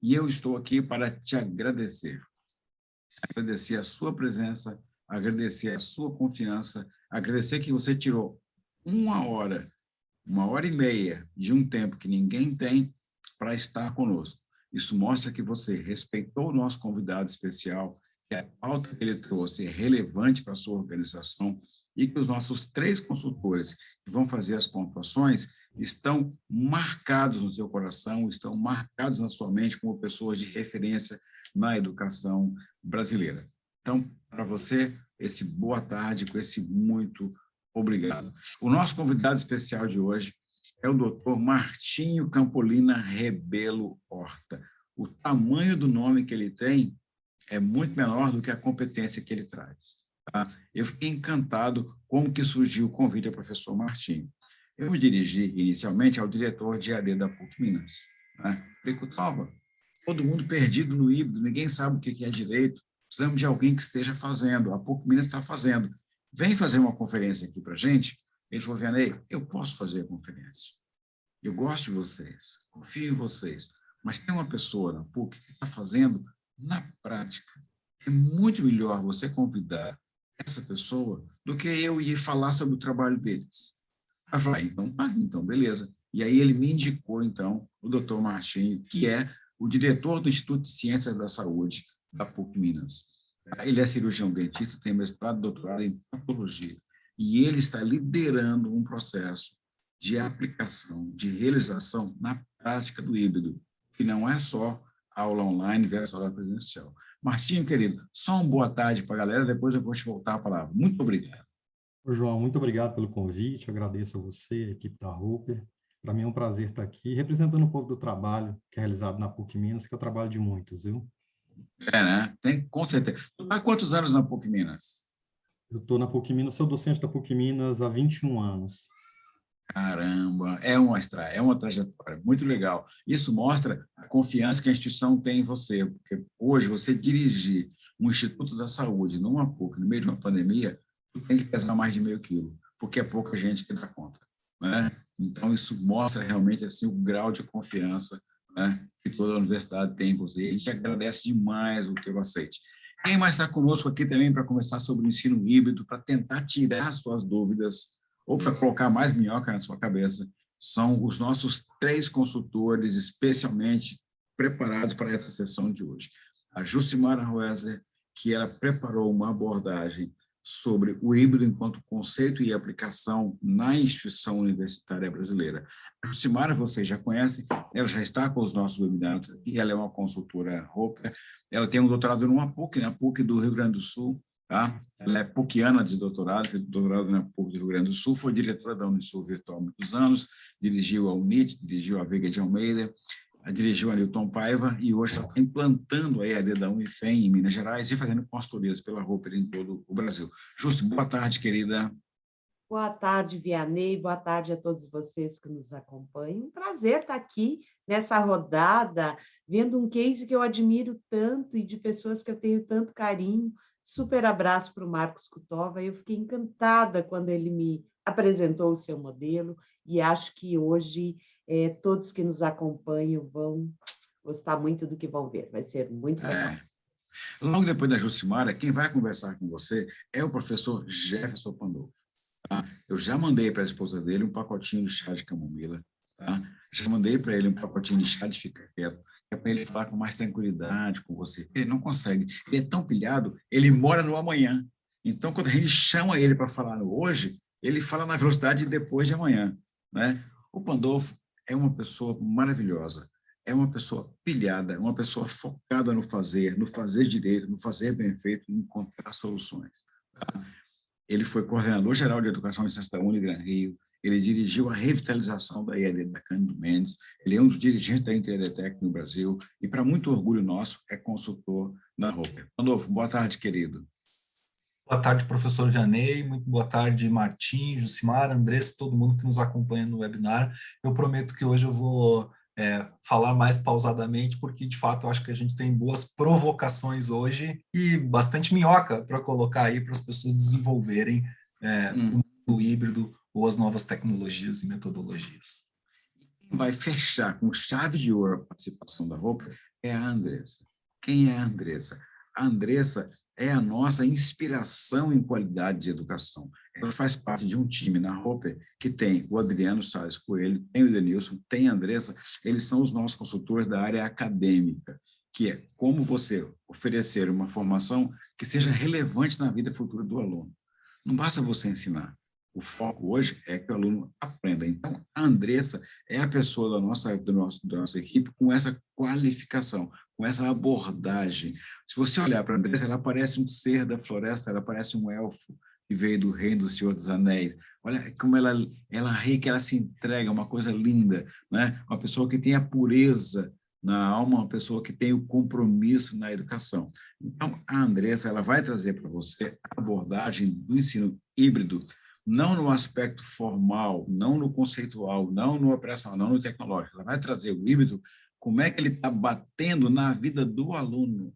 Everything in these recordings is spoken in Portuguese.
e eu estou aqui para te agradecer. Agradecer a sua presença, agradecer a sua confiança, agradecer que você tirou 1 hora e meia de um tempo que ninguém tem para estar conosco. Isso mostra que você respeitou o nosso convidado especial, que a pauta que ele trouxe é relevante para a sua organização e que os nossos 3 consultores que vão fazer as pontuações estão marcados no seu coração, estão marcados na sua mente como pessoas de referência na educação brasileira. Então, para você, esse boa tarde, com esse muito obrigado. O nosso convidado especial de hoje é o Dr. Martinho Campolina Rebelo Horta. O tamanho do nome que ele tem é muito menor do que a competência que ele traz. Tá? Eu fiquei encantado como que surgiu o convite ao professor Martinho. Eu me dirigi inicialmente ao diretor de AD da PUC Minas. Né? Falei, Cutova, todo mundo perdido no híbrido, ninguém sabe o que é direito, precisamos de alguém que esteja fazendo, a PUC Minas está fazendo. Vem fazer uma conferência aqui para a gente. Ele falou, Vianney, eu posso fazer a conferência. Eu gosto de vocês, confio em vocês, mas tem uma pessoa na PUC que está fazendo na prática. É muito melhor você convidar essa pessoa do que eu ir falar sobre o trabalho deles. Eu falei, então, beleza. E aí ele me indicou, então, o doutor Martinho, que é o diretor do Instituto de Ciências da Saúde da PUC Minas. Ele é cirurgião dentista, tem mestrado e doutorado em patologia, e ele está liderando um processo de aplicação, de realização na prática do híbrido, que não é só aula online versus aula presencial. Martinho, querido, só uma boa tarde para a galera, depois eu vou te voltar a palavra. Muito obrigado. Ô, João, muito obrigado pelo convite, agradeço a você, a equipe da Roper. Para mim é um prazer estar aqui, representando um pouco do trabalho que é realizado na PUC Minas, que é o trabalho de muitos, viu? Né? Tem, com certeza. Tu está há quantos anos na PUC Minas? Eu estou na PUC Minas, sou docente da PUC Minas há 21 anos. Caramba, é uma trajetória muito legal. Isso mostra a confiança que a instituição tem em você, porque hoje você dirigir um Instituto da Saúde numa PUC, no meio de uma pandemia, tu tem que pesar mais de meio quilo, porque é pouca gente que dá conta, né? Então, isso mostra realmente assim, o grau de confiança, né, que toda a universidade tem em você. A gente agradece demais o teu aceite. Quem mais está conosco aqui também para conversar sobre o ensino híbrido, para tentar tirar suas dúvidas, ou para colocar mais minhoca na sua cabeça, são os nossos 3 consultores especialmente preparados para essa sessão de hoje. A Jucimara Roesler, que ela preparou uma abordagem sobre o híbrido enquanto conceito e aplicação na instituição universitária brasileira. A Jucimara, vocês já conhecem, ela já está com os nossos webinars aqui, ela é uma consultora Roper, ela tem um doutorado numa PUC, na PUC do Rio Grande do Sul, tá? Ela é PUCiana de doutorado, fez doutorado na PUC do Rio Grande do Sul, foi diretora da Unisul Virtual há muitos anos, dirigiu a UNIT, dirigiu a Veiga de Almeida, dirigiu a Newton Paiva e hoje está implantando a EAD da Unifem em Minas Gerais e fazendo consultorias pela Roper em todo o Brasil. Justo, boa tarde, querida. Boa tarde, Vianney, boa tarde a todos vocês que nos acompanham. Um prazer estar aqui nessa rodada, vendo um case que eu admiro tanto e de pessoas que eu tenho tanto carinho. Super abraço para o Marcos Cutova. Eu fiquei encantada quando ele me apresentou o seu modelo e acho que hoje todos que nos acompanham vão gostar muito do que vão ver. Vai ser muito legal. Logo depois da Jucimara, quem vai conversar com você é o professor Jefferson Pandolfo. Tá? Eu já mandei para a esposa dele um pacotinho de chá de camomila, tá? Já mandei para ele um pacotinho de chá de fica quieto, é para ele falar com mais tranquilidade com você. Ele não consegue, ele é tão pilhado, ele mora no amanhã. Então, quando a gente chama ele para falar no hoje, ele fala na velocidade de depois de amanhã, né? O Pandolfo é uma pessoa maravilhosa, é uma pessoa pilhada, é uma pessoa focada no fazer direito, no fazer bem feito, em encontrar soluções. Tá? Ele foi coordenador geral de educação e ciência da Unigran Rio, ele dirigiu a revitalização da IAD da Cândido Mendes, ele é um dos dirigentes da Interedetec no Brasil e, para muito orgulho nosso, é consultor na Roper. Pandolfo, boa tarde, querido. Boa tarde, professor Vianney, muito boa tarde, Martim, Jucimara, Andressa, todo mundo que nos acompanha no webinar. Eu prometo que hoje eu vou falar mais pausadamente, porque, de fato, eu acho que a gente tem boas provocações hoje e bastante minhoca para colocar aí para as pessoas desenvolverem o híbrido ou as novas tecnologias e metodologias. Quem vai fechar com chave de ouro a participação da Roper é a Andressa. Quem é a Andressa? A Andressa é a nossa inspiração em qualidade de educação. Ela faz parte de um time na Roper que tem o Adriano Salles Coelho, tem o Denilson, tem a Andressa, eles são os nossos consultores da área acadêmica, que é como você oferecer uma formação que seja relevante na vida futura do aluno. Não basta você ensinar. O foco hoje é que o aluno aprenda. Então, a Andressa é a pessoa da nossa equipe com essa qualificação, com essa abordagem. Se você olhar para a Andressa, ela parece um ser da floresta, ela parece um elfo que veio do reino do Senhor dos Anéis. Olha como ela ri, que ela se entrega, uma coisa linda, né? Uma pessoa que tem a pureza na alma, uma pessoa que tem o compromisso na educação. Então, a Andressa, ela vai trazer para você a abordagem do ensino híbrido, não no aspecto formal, não no conceitual, não no operacional, não no tecnológico. Ela vai trazer o híbrido, como é que ele está batendo na vida do aluno.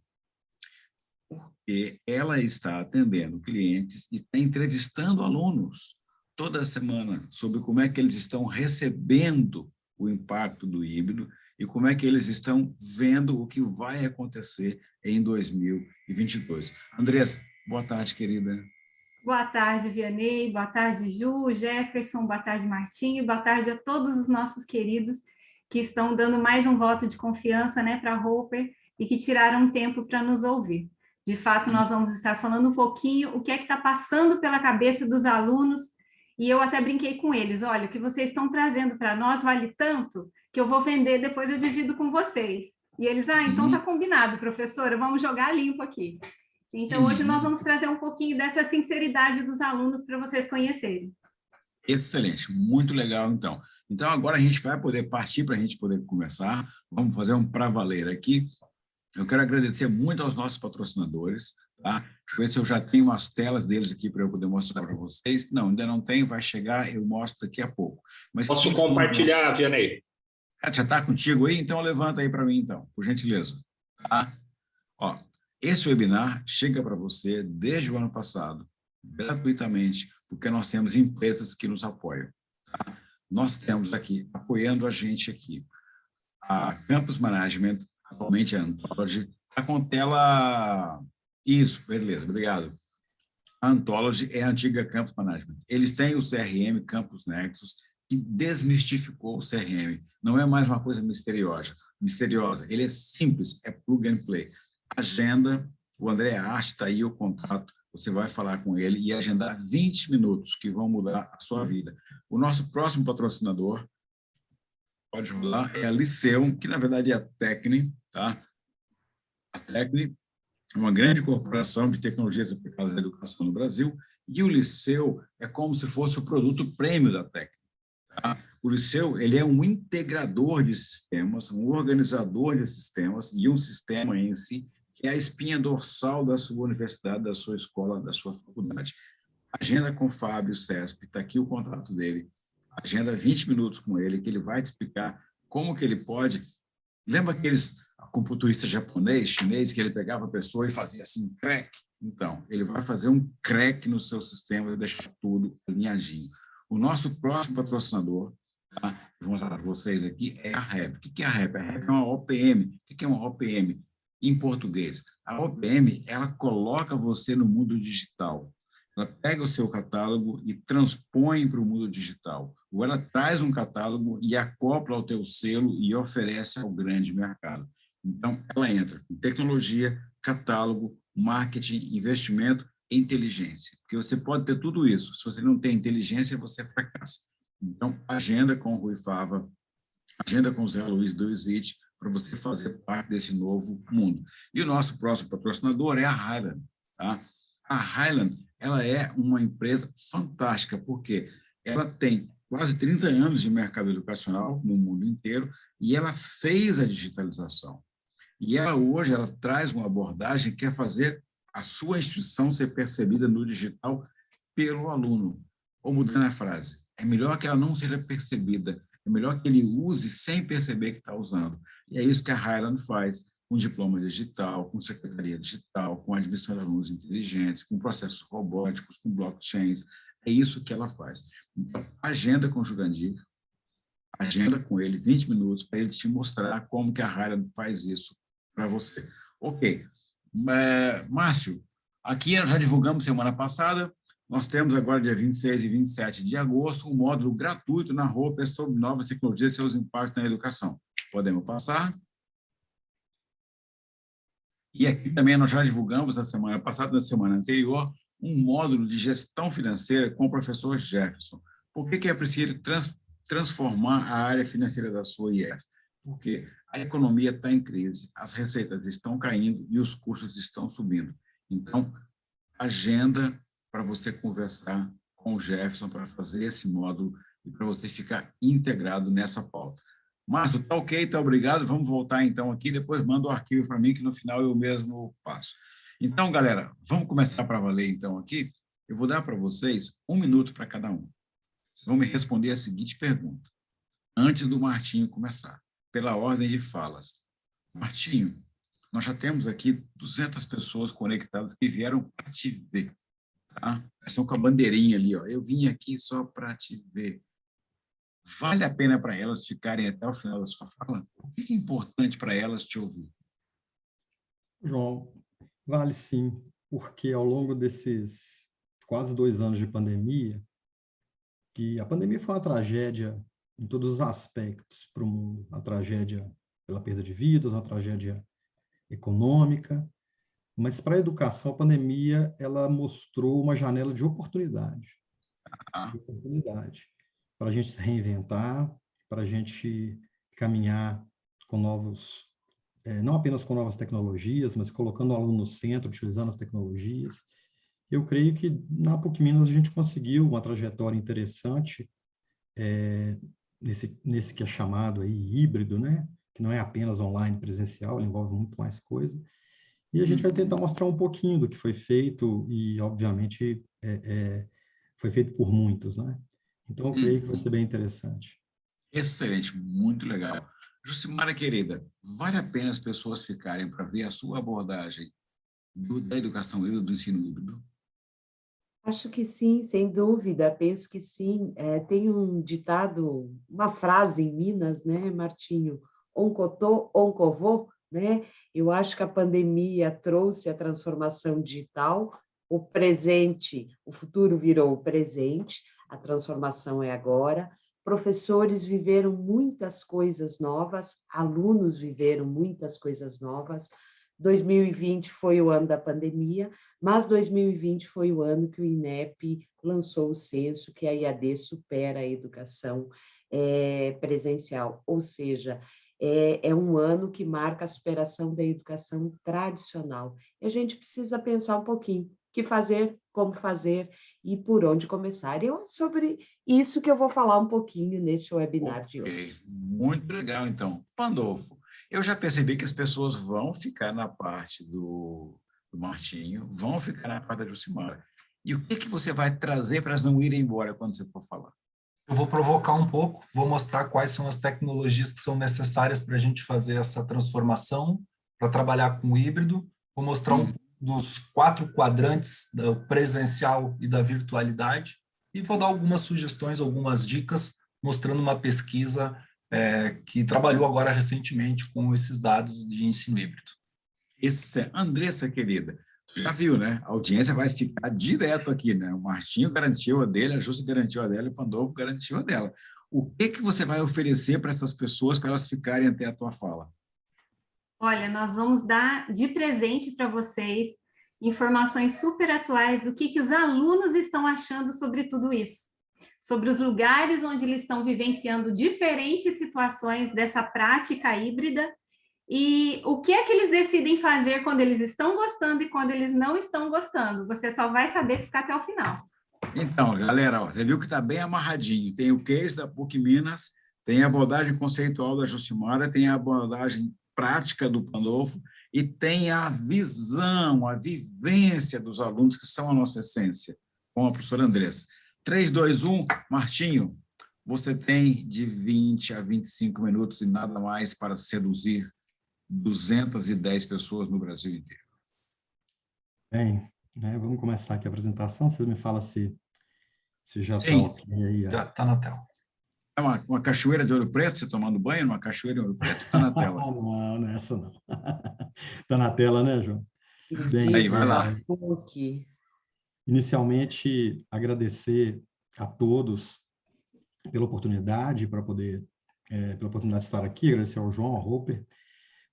Porque ela está atendendo clientes e está entrevistando alunos toda semana sobre como é que eles estão recebendo o impacto do híbrido e como é que eles estão vendo o que vai acontecer em 2022. Andressa, boa tarde, querida. Boa tarde, Vianney, boa tarde, Ju, Jefferson, boa tarde, Martinho, boa tarde a todos os nossos queridos que estão dando mais um voto de confiança, né, para a Roper e que tiraram um tempo para nos ouvir. De fato, nós vamos estar falando um pouquinho o que é que está passando pela cabeça dos alunos, e eu até brinquei com eles, olha, o que vocês estão trazendo para nós vale tanto que eu vou vender, depois eu divido com vocês. E eles, então tá combinado, professora, vamos jogar limpo aqui. Então, hoje nós vamos trazer um pouquinho dessa sinceridade dos alunos para vocês conhecerem. Excelente, muito legal, então. Então, agora a gente vai poder partir para a gente poder começar. Vamos fazer um pra valer aqui. Eu quero agradecer muito aos nossos patrocinadores, tá? Deixa eu ver se eu já tenho as telas deles aqui para eu poder mostrar para vocês. Não, ainda não tenho, vai chegar, eu mostro daqui a pouco. Mas posso compartilhar, Vianney? Já está contigo aí? Então, levanta aí para mim, então, por gentileza. Tá? Ó, esse webinar chega para você desde o ano passado, gratuitamente, porque nós temos empresas que nos apoiam. Tá? Nós temos aqui, apoiando a gente aqui, a Campus Management, atualmente a Anthology, a Contela... Isso, beleza, obrigado. A Anthology é a antiga Campus Management. Eles têm o CRM Campus Nexus, que desmistificou o CRM. Não é mais uma coisa misteriosa. Ele é simples, é plug and play. Agenda, o André Arte está aí o contato, você vai falar com ele e agendar 20 minutos que vão mudar a sua vida. O nosso próximo patrocinador, pode rolar, é a Liceu, que na verdade é a Tecni, tá? A Tecni é uma grande corporação de tecnologias aplicadas na educação no Brasil e o Liceu é como se fosse o produto prêmio da Tecni. Tá? O Liceu, ele é um integrador de sistemas, um organizador de sistemas e um sistema em si que é a espinha dorsal da sua universidade, da sua escola, da sua faculdade. Agenda com o Fábio Cesp, está aqui o contato dele. Agenda 20 minutos com ele, que ele vai te explicar como que ele pode... Lembra aqueles acupunturistas japonês, chinês, que ele pegava a pessoa e fazia assim, crack? Então, ele vai fazer um crack no seu sistema e deixar tudo alinhadinho. O nosso próximo patrocinador, tá? Vou mostrar para vocês aqui, é a REP. O que é a REP? A REP é uma OPM. O que é uma OPM? Em português, a OPM, ela coloca você no mundo digital. Ela pega o seu catálogo e transpõe para o mundo digital. Ou ela traz um catálogo e acopla ao teu selo e oferece ao grande mercado. Então, ela entra com tecnologia, catálogo, marketing, investimento e inteligência. Porque você pode ter tudo isso. Se você não tem inteligência, você fracassa. Então, agenda com o Rui Fava, agenda com o Zé Luiz do Exit, para você fazer parte desse novo mundo. E o nosso próximo patrocinador é a Highland. Tá? A Highland, ela é uma empresa fantástica, porque ela tem quase 30 anos de mercado educacional no mundo inteiro e ela fez a digitalização. E ela hoje ela traz uma abordagem que é fazer a sua instituição ser percebida no digital pelo aluno. Ou mudando a frase, é melhor que ela não seja percebida, é melhor que ele use sem perceber que está usando. E é isso que a Highland faz, com diploma digital, com secretaria digital, com admissão de alunos inteligentes, com processos robóticos, com blockchains. É isso que ela faz. Então, agenda com o Jurandir, agenda com ele 20 minutos para ele te mostrar como que a Highland faz isso para você. Ok. Márcio, aqui nós já divulgamos semana passada, nós temos agora, dia 26 e 27 de agosto, um módulo gratuito na Roper sobre novas tecnologias e seus impactos na educação. Podemos passar? E aqui também nós já divulgamos na semana passada, na semana anterior, um módulo de gestão financeira com o professor Jefferson. Por que é preciso transformar a área financeira da sua IES? Porque a economia está em crise, as receitas estão caindo e os custos estão subindo. Então, agenda para você conversar com o Jefferson para fazer esse módulo e para você ficar integrado nessa pauta. Márcio, tá ok, tá obrigado. Vamos voltar então aqui, depois manda o arquivo para mim, que no final eu mesmo passo. Então, galera, vamos começar para valer então aqui. Eu vou dar para vocês 1 minuto para cada um. Vocês vão me responder a seguinte pergunta, antes do Martinho começar, pela ordem de falas. Martinho, nós já temos aqui 200 pessoas conectadas que vieram para te ver. Tá? Estão com a bandeirinha ali, ó. Eu vim aqui só para te ver. Vale a pena para elas ficarem até o final da sua fala? O que é importante para elas te ouvir? João, vale sim, porque ao longo desses quase 2 anos de pandemia, que a pandemia foi uma tragédia em todos os aspectos para o mundo, uma tragédia pela perda de vidas, uma tragédia econômica, mas para a educação, a pandemia ela mostrou uma janela de oportunidade, para a gente se reinventar, para a gente caminhar com novos, não apenas com novas tecnologias, mas colocando o aluno no centro, utilizando as tecnologias. Eu creio que na PUC Minas a gente conseguiu uma trajetória interessante nesse que é chamado aí híbrido, né? Que não é apenas online presencial, ele envolve muito mais coisa. E a gente vai tentar mostrar um pouquinho do que foi feito e, obviamente, foi feito por muitos, né? Então, eu creio que vai ser bem interessante. Excelente, muito legal. Jucimara, querida, vale a pena as pessoas ficarem para ver a sua abordagem da educação híbrida, do ensino híbrido? Acho que sim, sem dúvida, penso que sim. Tem um ditado, uma frase em Minas, né, Martinho? Oncotô, oncovô, né? Eu acho que a pandemia trouxe a transformação digital, o presente, o futuro virou o presente, a transformação é agora. Professores viveram muitas coisas novas, alunos viveram muitas coisas novas. 2020 foi o ano da pandemia, mas 2020 foi o ano que o INEP lançou o censo que a EAD supera a educação presencial, ou seja, é um ano que marca a superação da educação tradicional. E a gente precisa pensar um pouquinho o que fazer, como fazer e por onde começar. E é sobre isso que eu vou falar um pouquinho neste webinar de hoje. Muito legal, então. Pandolfo, eu já percebi que as pessoas vão ficar na parte do Martinho, vão ficar na parte da Jucimara. E o que você vai trazer para elas não irem embora quando você for falar? Eu vou provocar um pouco, vou mostrar quais são as tecnologias que são necessárias para a gente fazer essa transformação, para trabalhar com o híbrido. Vou mostrar um dos 4 quadrantes, do presencial e da virtualidade, e vou dar algumas sugestões, algumas dicas, mostrando uma pesquisa que trabalhou agora recentemente com esses dados de ensino híbrido. Andressa, querida, já viu, né? A audiência vai ficar direto aqui, né? O Martinho garantiu a dele, a Júcia garantiu a dela e o Pandolfo garantiu a dela. O que você vai oferecer para essas pessoas para elas ficarem até a tua fala? Olha, nós vamos dar de presente para vocês informações super atuais do que os alunos estão achando sobre tudo isso, sobre os lugares onde eles estão vivenciando diferentes situações dessa prática híbrida e o que é que eles decidem fazer quando eles estão gostando e quando eles não estão gostando. Você só vai saber ficar até o final. Então, galera, ó, você viu que está bem amarradinho. Tem o case da PUC Minas, tem a abordagem conceitual da Jucimara, tem a abordagem prática do Pandolfo e tem a visão, a vivência dos alunos, que são a nossa essência, com a professora Andressa. 3, 2, 1, Martinho, você tem de 20 a 25 minutos e nada mais para seduzir 210 pessoas no Brasil inteiro. Bem, vamos começar aqui a apresentação. Vocês me falam se já está Sim, ok aí. já está na tela. É uma cachoeira de Ouro Preto, você tomando banho numa cachoeira de Ouro Preto? Está na tela. Não, não é essa não. Está na tela, né, João? Bem, Aí, vai lá. inicialmente, agradecer a todos pela oportunidade pela oportunidade de estar aqui, agradecer ao João, ao Roper.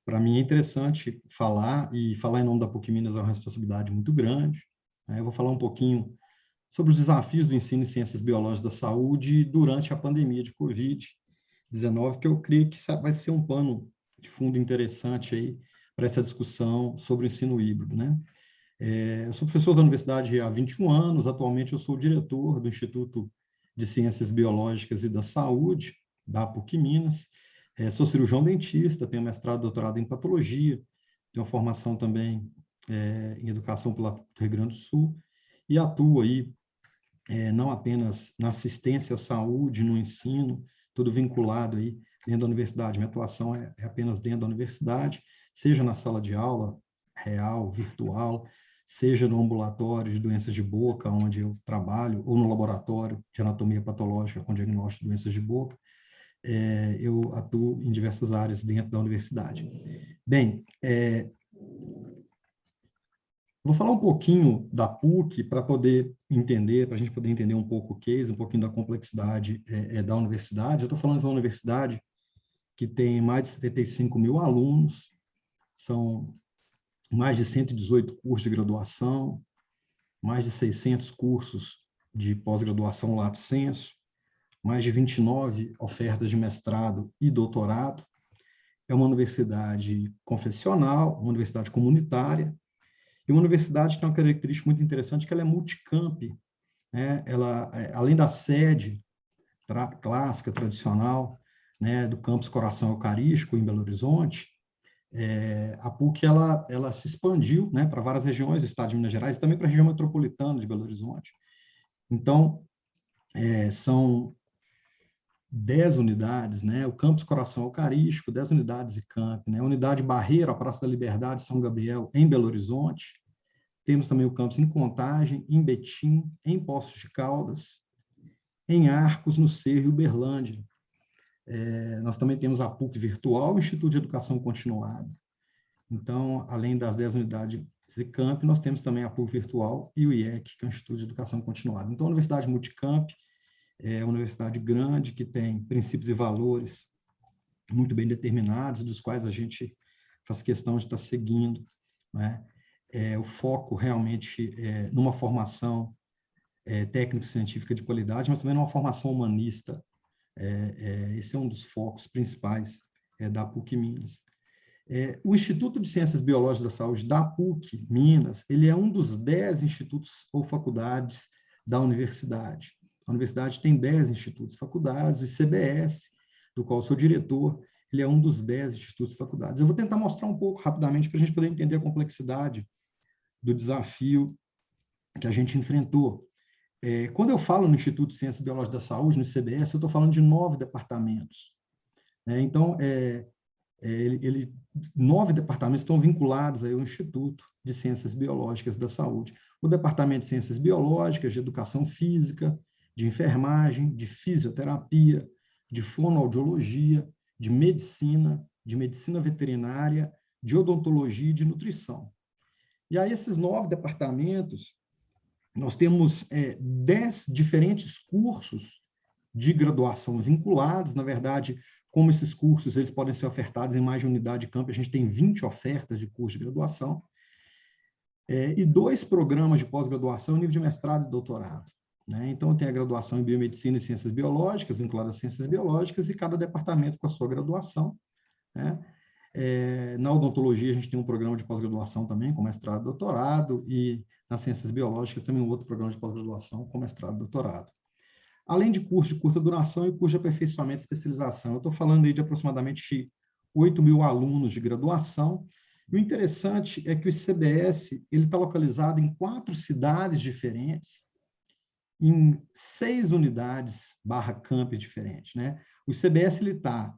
Para mim é interessante falar, e falar em nome da PUC Minas é uma responsabilidade muito grande. Eu vou falar um pouquinho sobre os desafios do ensino em ciências biológicas da saúde durante a pandemia de Covid-19, que eu creio que vai ser um pano de fundo interessante aí para essa discussão sobre o ensino híbrido, né? Eu sou professor da universidade há 21 anos, atualmente eu sou diretor do Instituto de Ciências Biológicas e da Saúde, da PUC Minas. Sou cirurgião dentista, tenho mestrado e doutorado em patologia, tenho formação também em educação pela Rio Grande do Sul, e atuo aí não apenas na assistência à saúde, no ensino, tudo vinculado aí dentro da universidade. Minha atuação é apenas dentro da universidade, seja na sala de aula real, virtual, seja no ambulatório de doenças de boca, onde eu trabalho, ou no laboratório de anatomia patológica com diagnóstico de doenças de boca. Eu atuo em diversas áreas dentro da universidade. Bem, vou falar um pouquinho da PUC para poder entender, para a gente poder entender um pouco o case, um pouquinho da complexidade da universidade. Eu estou falando de uma universidade que tem mais de 75 mil alunos, são mais de 118 cursos de graduação, mais de 600 cursos de pós-graduação lato sensu, mais de 29 ofertas de mestrado e doutorado. É uma universidade confessional, uma universidade comunitária, e uma universidade que tem uma característica muito interessante, que ela é multicamp, né? Ela, além da sede clássica, tradicional, né, do campus Coração Eucarístico, em Belo Horizonte, a PUC ela se expandiu, né, para várias regiões do estado de Minas Gerais e também para a região metropolitana de Belo Horizonte. Então, são 10 unidades, né? O campus Coração Eucarístico, 10 unidades de camp, né? A unidade Barreiro, a Praça da Liberdade, São Gabriel, em Belo Horizonte. Temos também o campus em Contagem, em Betim, em Poços de Caldas, em Arcos, no Cerro e Uberlândia. Nós também temos a PUC Virtual, o Instituto de Educação Continuada. Então, além das 10 unidades de camp, nós temos também a PUC Virtual e o IEC, que é o Instituto de Educação Continuada. Então, a Universidade Multicamp é uma universidade grande, que tem princípios e valores muito bem determinados, dos quais a gente faz questão de estar seguindo, né? O foco realmente numa formação técnico-científica de qualidade, mas também numa formação humanista. Esse é um dos focos principais da PUC Minas. O Instituto de Ciências Biológicas da Saúde da PUC Minas, ele é um dos 10 institutos ou faculdades da universidade. A universidade tem 10 institutos e faculdades, o ICBS, do qual eu sou diretor, ele é um dos 10 institutos e faculdades. Eu vou tentar mostrar um pouco rapidamente para a gente poder entender a complexidade do desafio que a gente enfrentou. Quando eu falo no Instituto de Ciências Biológicas da Saúde, no ICBS, eu estou falando de 9 departamentos. Então, 9 departamentos estão vinculados aí ao Instituto de Ciências Biológicas da Saúde. O Departamento de Ciências Biológicas, de Educação Física, de Enfermagem, de Fisioterapia, de Fonoaudiologia, de Medicina Veterinária, de Odontologia e de Nutrição. E aí, esses 9 departamentos, nós temos 10 diferentes cursos de graduação vinculados. Na verdade, como esses cursos eles podem ser ofertados em mais de unidade de campo, a gente tem 20 ofertas de curso de graduação, e 2 programas de pós-graduação, nível de mestrado e doutorado. Né? Então, tem a graduação em Biomedicina e Ciências Biológicas, vinculada às Ciências Biológicas, e cada departamento com a sua graduação. Né? Na odontologia, a gente tem um programa de pós-graduação também, com mestrado e doutorado, e nas Ciências Biológicas também um outro programa de pós-graduação com mestrado e doutorado. Além de curso de curta duração e curso de aperfeiçoamento e especialização. Eu estou falando aí de aproximadamente 8 mil alunos de graduação. E o interessante é que o ICBS está localizado em 4 cidades diferentes, em 6 unidades /camp diferentes. Né? O ICBS está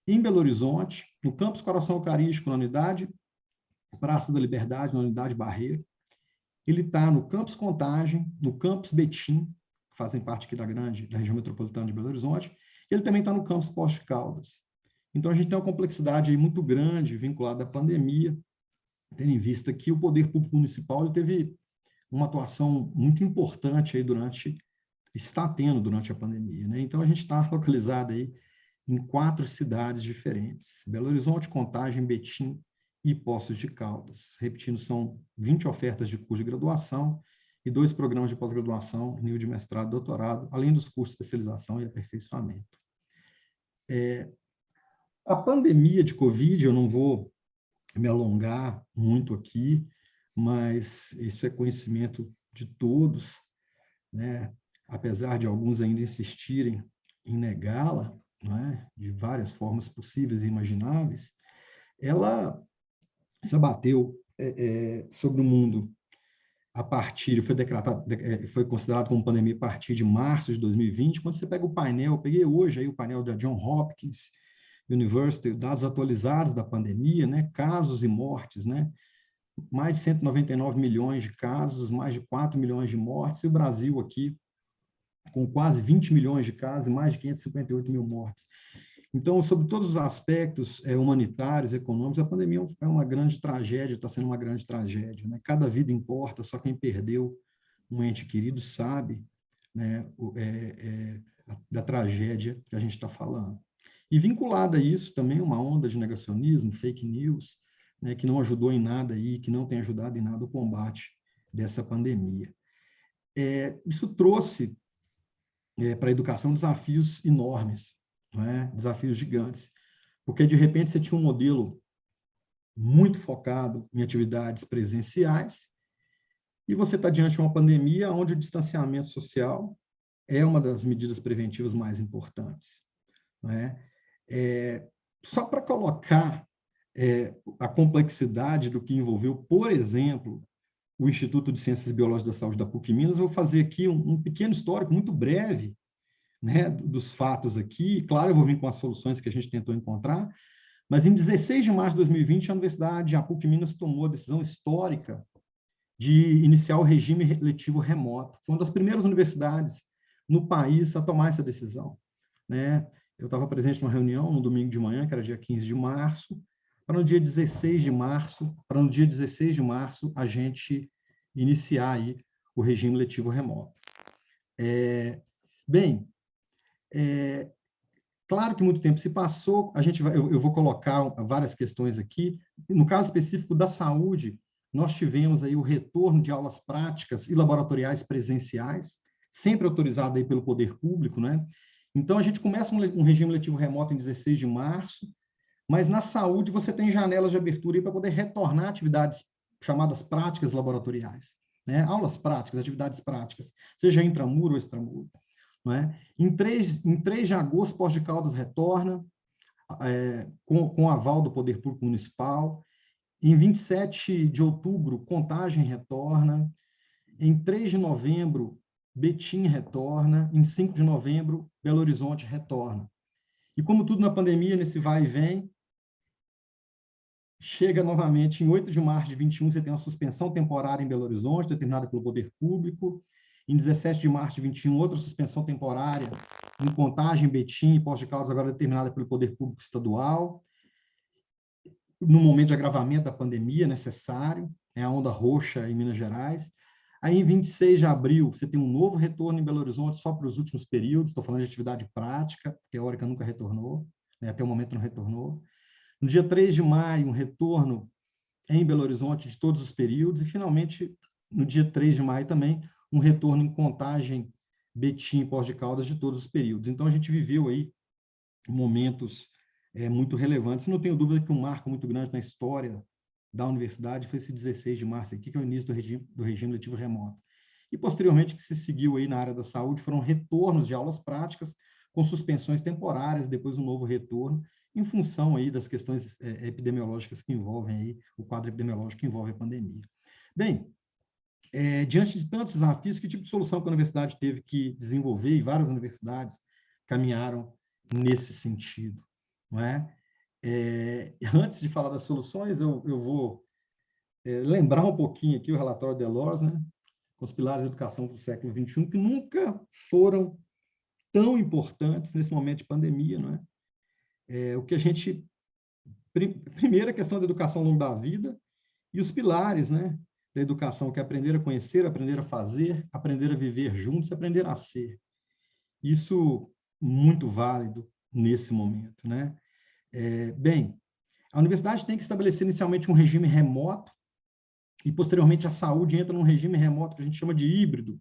em Belo Horizonte, no campus Coração Eucarístico, na unidade Praça da Liberdade, na unidade Barreiro. Ele está no campus Contagem, no campus Betim, que fazem parte aqui da região metropolitana de Belo Horizonte, ele também está no campus Poços de Caldas. Então, a gente tem uma complexidade aí muito grande vinculada à pandemia, tendo em vista que o poder público municipal ele teve uma atuação muito importante aí está tendo durante a pandemia, né? Então, a gente está localizado aí em 4 cidades diferentes: Belo Horizonte, Contagem, Betim e Poços de Caldas. Repetindo, são 20 ofertas de curso de graduação e 2 programas de pós-graduação, nível de mestrado e doutorado, além dos cursos de especialização e aperfeiçoamento. A pandemia de Covid, eu não vou me alongar muito aqui, mas isso é conhecimento de todos, né? Apesar de alguns ainda insistirem em negá-la, né, de várias formas possíveis e imagináveis, ela se abateu sobre o mundo a partir, foi considerado como pandemia a partir de março de 2020. Quando você pega o painel, eu peguei hoje aí o painel da Johns Hopkins University, dados atualizados da pandemia, né, casos e mortes, né, mais de 199 milhões de casos, mais de 4 milhões de mortes, e o Brasil aqui com quase 20 milhões de casos e mais de 558 mil mortes. Então, sobre todos os aspectos humanitários, econômicos, a pandemia é uma grande tragédia, está sendo uma grande tragédia, né? Cada vida importa, só quem perdeu um ente querido sabe, né, da tragédia que a gente está falando. E vinculada a isso também uma onda de negacionismo, fake news, né, que não ajudou em nada aí, que não tem ajudado em nada o combate dessa pandemia. Isso trouxe para a educação desafios enormes, né? Desafios gigantes, porque de repente você tinha um modelo muito focado em atividades presenciais e você está diante de uma pandemia onde o distanciamento social é uma das medidas preventivas mais importantes, né? Só para colocar a complexidade do que envolveu, por exemplo, o Instituto de Ciências Biológicas da Saúde da PUC-Minas, eu vou fazer aqui um pequeno histórico muito breve, né, dos fatos aqui. Claro, eu vou vir com as soluções que a gente tentou encontrar, mas em 16 de março de 2020, a Universidade, a PUC-Minas, tomou a decisão histórica de iniciar o regime letivo remoto. Foi uma das primeiras universidades no país a tomar essa decisão, né? Eu estava presente numa reunião no domingo de manhã, que era dia 15 de março, para no dia 16 de março, a gente iniciar aí o regime letivo remoto. Claro que muito tempo se passou, eu vou colocar várias questões aqui. No caso específico da saúde, nós tivemos aí o retorno de aulas práticas e laboratoriais presenciais, sempre autorizado aí pelo poder público, né? Então, a gente começa um regime letivo remoto em 16 de março, mas na saúde você tem janelas de abertura para poder retornar atividades chamadas práticas laboratoriais, né? Aulas práticas, atividades práticas, seja intramuro ou extramuro, não é? Em 3 de agosto, Poços de Caldas retorna, com aval do poder público municipal. Em 27 de outubro, Contagem retorna. Em 3 de novembro, Betim retorna. Em 5 de novembro, Belo Horizonte retorna. E como tudo na pandemia, nesse vai e vem, chega novamente em 8 de março de 21, você tem uma suspensão temporária em Belo Horizonte, determinada pelo poder público. Em 17 de março de 21, outra suspensão temporária em Contagem, Betim e Poços de Caldas, agora determinada pelo poder público estadual. No momento de agravamento da pandemia necessário, a onda roxa em Minas Gerais. Aí, em 26 de abril, você tem um novo retorno em Belo Horizonte só para os últimos períodos, estou falando de atividade prática, teórica nunca retornou, né, até o momento não retornou. No dia 3 de maio, um retorno em Belo Horizonte de todos os períodos, e, finalmente, no dia 3 de maio também, um retorno em Contagem, Betim e Poços de Caldas de todos os períodos. Então, a gente viveu aí momentos muito relevantes. Não tenho dúvida que um marco muito grande na história da universidade foi esse 16 de março aqui, que é o início do regime letivo remoto. E, posteriormente, que se seguiu aí na área da saúde, foram retornos de aulas práticas, com suspensões temporárias, depois um novo retorno, em função aí das questões epidemiológicas que envolvem aí, o quadro epidemiológico que envolve a pandemia. Bem, diante de tantos desafios, que tipo de solução que a universidade teve que desenvolver, e várias universidades caminharam nesse sentido, não é? Antes de falar das soluções, eu vou lembrar um pouquinho aqui o relatório Delors, né, com os pilares da educação do século XXI, que nunca foram tão importantes nesse momento de pandemia, não é? O que a gente... Primeiro, a questão da educação ao longo da vida e os pilares, né, da educação, que é aprender a conhecer, aprender a fazer, aprender a viver juntos, aprender a ser. Isso muito válido nesse momento, né? Bem, a universidade tem que estabelecer inicialmente um regime remoto e, posteriormente, a saúde entra num regime remoto que a gente chama de híbrido.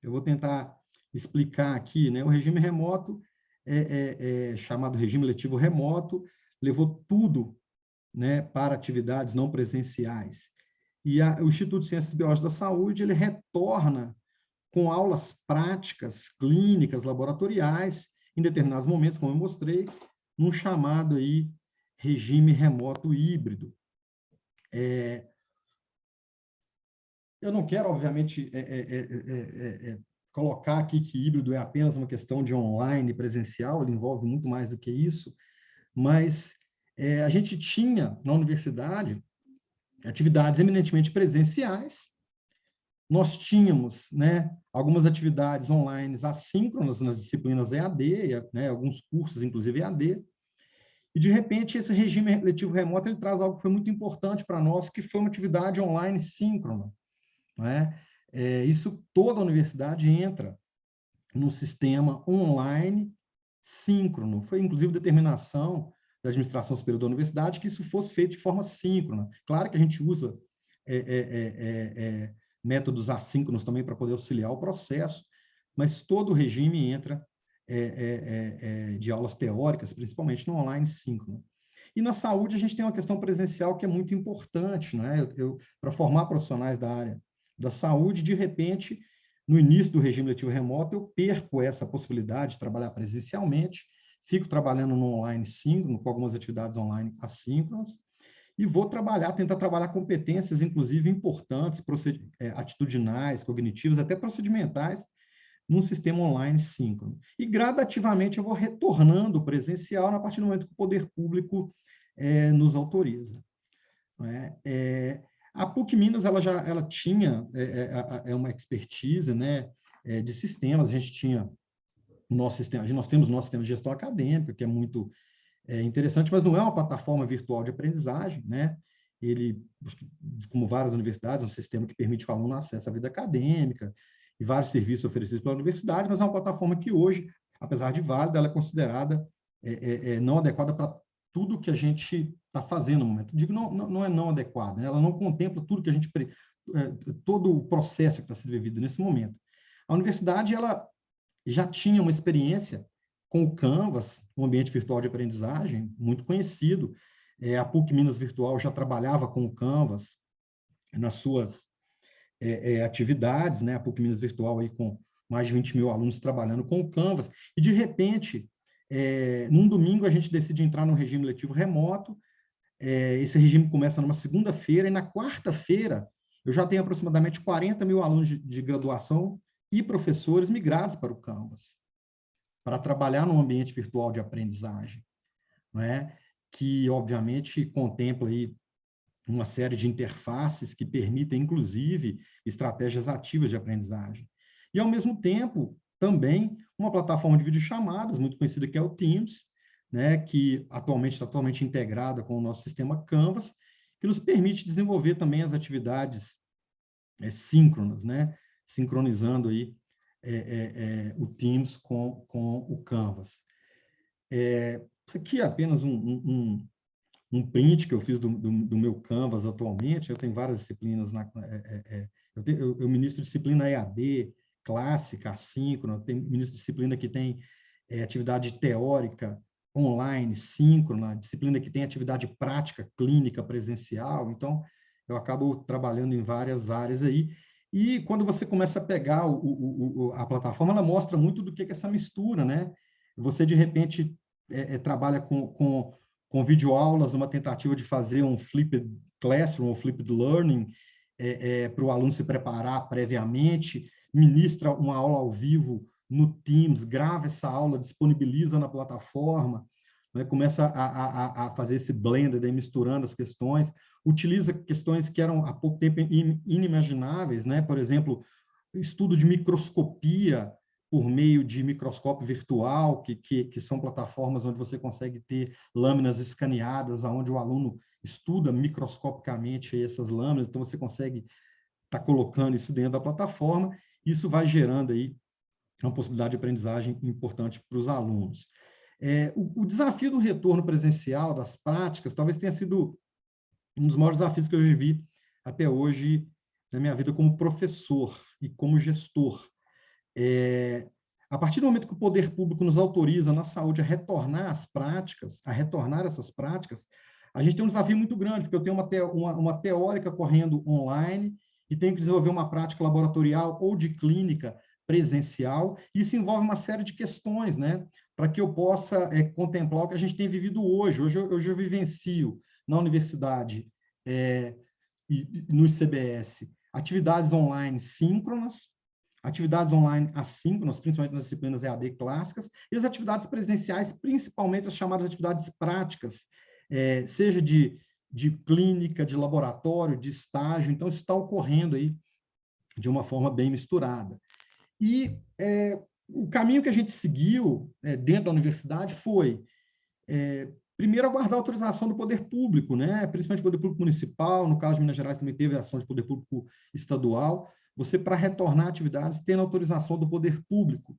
Eu vou tentar explicar aqui, né? O regime remoto chamado regime letivo remoto, levou tudo, né, para atividades não presenciais. E o Instituto de Ciências Biológicas da Saúde, ele retorna com aulas práticas, clínicas, laboratoriais, em determinados momentos, como eu mostrei, num chamado aí regime remoto híbrido. Eu não quero, obviamente, colocar aqui que híbrido é apenas uma questão de online presencial, ele envolve muito mais do que isso, mas a gente tinha, na universidade, atividades eminentemente presenciais, nós tínhamos, né, algumas atividades online assíncronas nas disciplinas EAD, né, alguns cursos, inclusive EAD, e, de repente, esse regime letivo remoto ele traz algo que foi muito importante para nós, que foi uma atividade online síncrona. Né? Isso, toda a universidade entra num sistema online síncrono. Foi, inclusive, determinação da administração superior da universidade que isso fosse feito de forma síncrona. Claro que a gente usa métodos assíncronos também para poder auxiliar o processo, mas todo o regime entra de aulas teóricas, principalmente no online síncrono. E na saúde a gente tem uma questão presencial que é muito importante, né? Para formar profissionais da área da saúde, de repente, no início do regime letivo remoto, eu perco essa possibilidade de trabalhar presencialmente, fico trabalhando no online síncrono, com algumas atividades online assíncronas, e vou tentar trabalhar competências, inclusive importantes, atitudinais, cognitivas, até procedimentais, num sistema online síncrono. E, gradativamente, eu vou retornando presencial a partir do momento que o poder público nos autoriza. A PUC Minas ela tinha uma expertise, né, de sistemas. A gente tinha nós temos nosso sistema de gestão acadêmica, que é muito interessante, mas não é uma plataforma virtual de aprendizagem, né? Ele, como várias universidades, é um sistema que permite ao aluno acesso à vida acadêmica e vários serviços oferecidos pela universidade, mas é uma plataforma que hoje, apesar de válida, ela é considerada não adequada para tudo que a gente está fazendo no momento. Digo, não é não adequada, né? Ela não contempla tudo que a gente todo o processo que está sendo vivido nesse momento. A universidade ela já tinha uma experiência com o Canvas, um ambiente virtual de aprendizagem muito conhecido. A PUC Minas Virtual já trabalhava com o Canvas nas suas atividades, né? A PUC Minas Virtual aí com mais de 20 mil alunos trabalhando com o Canvas, e, de repente, num domingo, a gente decide entrar no regime letivo remoto. Esse regime começa numa segunda-feira, e na quarta-feira eu já tenho aproximadamente 40 mil alunos de graduação e professores migrados para o Canvas, para trabalhar num ambiente virtual de aprendizagem, né? Que, obviamente, contempla aí uma série de interfaces que permitem, inclusive, estratégias ativas de aprendizagem. E, ao mesmo tempo, também uma plataforma de videochamadas, muito conhecida, que é o Teams, né, que atualmente está totalmente integrada com o nosso sistema Canvas, que nos permite desenvolver também as atividades síncronas, né, sincronizando aí o Teams com o Canvas. Isso aqui é apenas um print que eu fiz do meu Canvas atualmente. Eu tenho várias disciplinas, eu ministro disciplina EAD, clássica, assíncrona, tem ministro disciplina que tem atividade teórica online, síncrona, disciplina que tem atividade prática, clínica, presencial. Então, eu acabo trabalhando em várias áreas aí. E quando você começa a pegar a plataforma, ela mostra muito do que é essa mistura, né? Você, de repente, trabalha com videoaulas numa tentativa de fazer um flipped classroom ou flipped learning para o aluno se preparar previamente, ministra uma aula ao vivo no Teams, grava essa aula, disponibiliza na plataforma, né? Começa a fazer esse blend, daí misturando as questões, utiliza questões que eram há pouco tempo inimagináveis, né? Por exemplo, estudo de microscopia por meio de microscópio virtual, que são plataformas onde você consegue ter lâminas escaneadas, onde o aluno estuda microscopicamente essas lâminas, então você consegue estar colocando isso dentro da plataforma, isso vai gerando aí uma possibilidade de aprendizagem importante para os alunos. O desafio do retorno presencial, das práticas, talvez tenha sido um dos maiores desafios que eu vivi até hoje na minha vida como professor e como gestor. A partir do momento que o poder público nos autoriza na saúde a retornar às práticas, a retornar essas práticas, a gente tem um desafio muito grande, porque eu tenho uma teórica correndo online e tenho que desenvolver uma prática laboratorial ou de clínica presencial. Isso envolve uma série de questões, né, para que eu possa contemplar o que a gente tem vivido hoje. Hoje eu vivencio na universidade e no ICBS atividades online síncronas, atividades online assíncronas, principalmente nas disciplinas EAD clássicas, e as atividades presenciais, principalmente as chamadas atividades práticas, seja de clínica, de laboratório, de estágio. Então, isso está ocorrendo aí de uma forma bem misturada. E o caminho que a gente seguiu dentro da universidade foi, primeiro, aguardar a autorização do poder público, né? Principalmente do poder público municipal, no caso de Minas Gerais também teve a ação de poder público estadual, você, para retornar atividades, tendo autorização do poder público.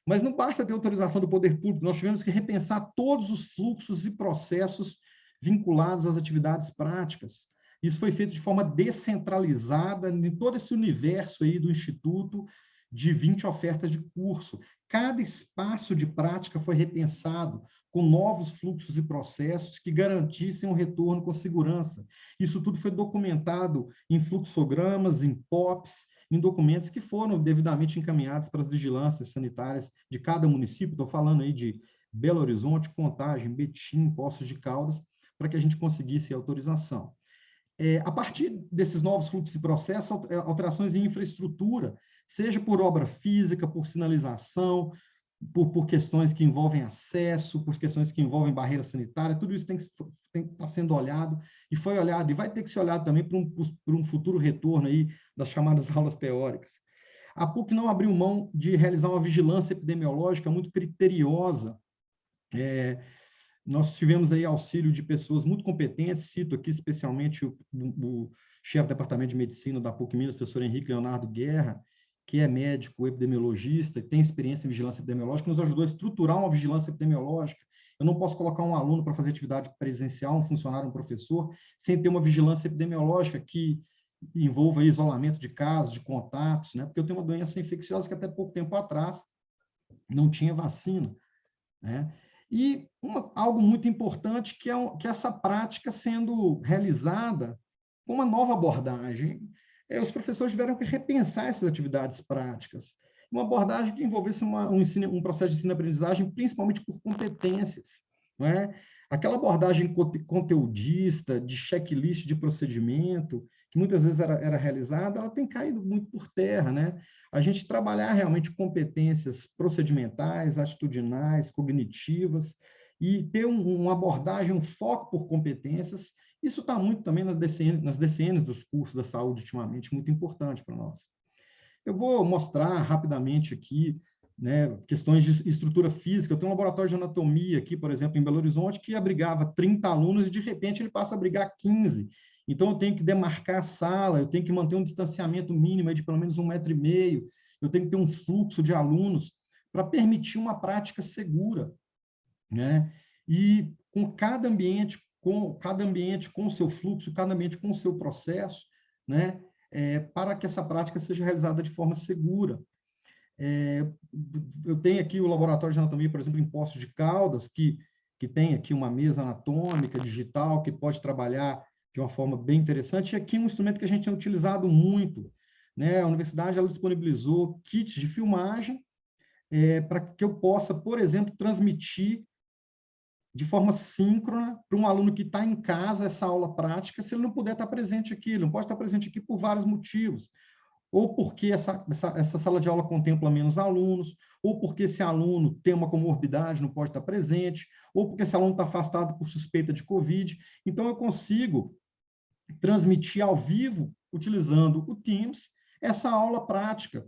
Mas não basta ter autorização do poder público, nós tivemos que repensar todos os fluxos e processos vinculados às atividades práticas. Isso foi feito de forma descentralizada em todo esse universo aí do Instituto, de 20 ofertas de curso. Cada espaço de prática foi repensado com novos fluxos e processos que garantissem um retorno com segurança. Isso tudo foi documentado em fluxogramas, em POPs, em documentos que foram devidamente encaminhados para as vigilâncias sanitárias de cada município. Estou falando aí de Belo Horizonte, Contagem, Betim, Poços de Caldas, para que a gente conseguisse a autorização. A partir desses novos fluxos e processos, alterações em infraestrutura, seja por obra física, por sinalização, por questões que envolvem acesso, por questões que envolvem barreira sanitária, tudo isso tem que estar sendo olhado, e foi olhado, e vai ter que ser olhado também para um futuro retorno aí das chamadas aulas teóricas. A PUC não abriu mão de realizar uma vigilância epidemiológica muito criteriosa. Nós tivemos aí auxílio de pessoas muito competentes, cito aqui especialmente o chefe do departamento de medicina da PUC Minas, professor Henrique Leonardo Guerra, que é médico, epidemiologista, e tem experiência em vigilância epidemiológica, nos ajudou a estruturar uma vigilância epidemiológica. Eu não posso colocar um aluno para fazer atividade presencial, um funcionário, um professor, sem ter uma vigilância epidemiológica que envolva isolamento de casos, de contatos, né? Porque eu tenho uma doença infecciosa que até pouco tempo atrás não tinha vacina, né? E algo muito importante que é essa prática sendo realizada com uma nova abordagem. Os professores tiveram que repensar essas atividades práticas, uma abordagem que envolvesse um processo de ensino-aprendizagem, principalmente por competências, não é? Aquela abordagem conteudista, de checklist de procedimento, que muitas vezes era realizada, ela tem caído muito por terra, né? A gente trabalhar realmente competências procedimentais, atitudinais, cognitivas, e ter uma abordagem, um foco por competências. Isso está muito também nas DCNs dos cursos da saúde, ultimamente, muito importante para nós. Eu vou mostrar rapidamente aqui, né, questões de estrutura física. Eu tenho um laboratório de anatomia aqui, por exemplo, em Belo Horizonte, que abrigava 30 alunos e, de repente, ele passa a abrigar 15. Então, eu tenho que demarcar a sala, eu tenho que manter um distanciamento mínimo de pelo menos 1,5 metro, eu tenho que ter um fluxo de alunos para permitir uma prática segura, né? E com cada ambiente com o seu fluxo, cada ambiente com o seu processo, né? Para que essa prática seja realizada de forma segura. Eu tenho aqui o laboratório de anatomia, por exemplo, em Poços de Caldas, que tem aqui uma mesa anatômica digital que pode trabalhar de uma forma bem interessante, e aqui um instrumento que a gente tem utilizado muito, né? A universidade ela disponibilizou kits de filmagem para que eu possa, por exemplo, transmitir de forma síncrona para um aluno que está em casa essa aula prática, se ele não puder estar presente aqui. Ele não pode estar presente aqui por vários motivos. Ou porque essa sala de aula contempla menos alunos, ou porque esse aluno tem uma comorbidade, não pode estar presente, ou porque esse aluno está afastado por suspeita de Covid. Então, eu consigo transmitir ao vivo, utilizando o Teams, essa aula prática,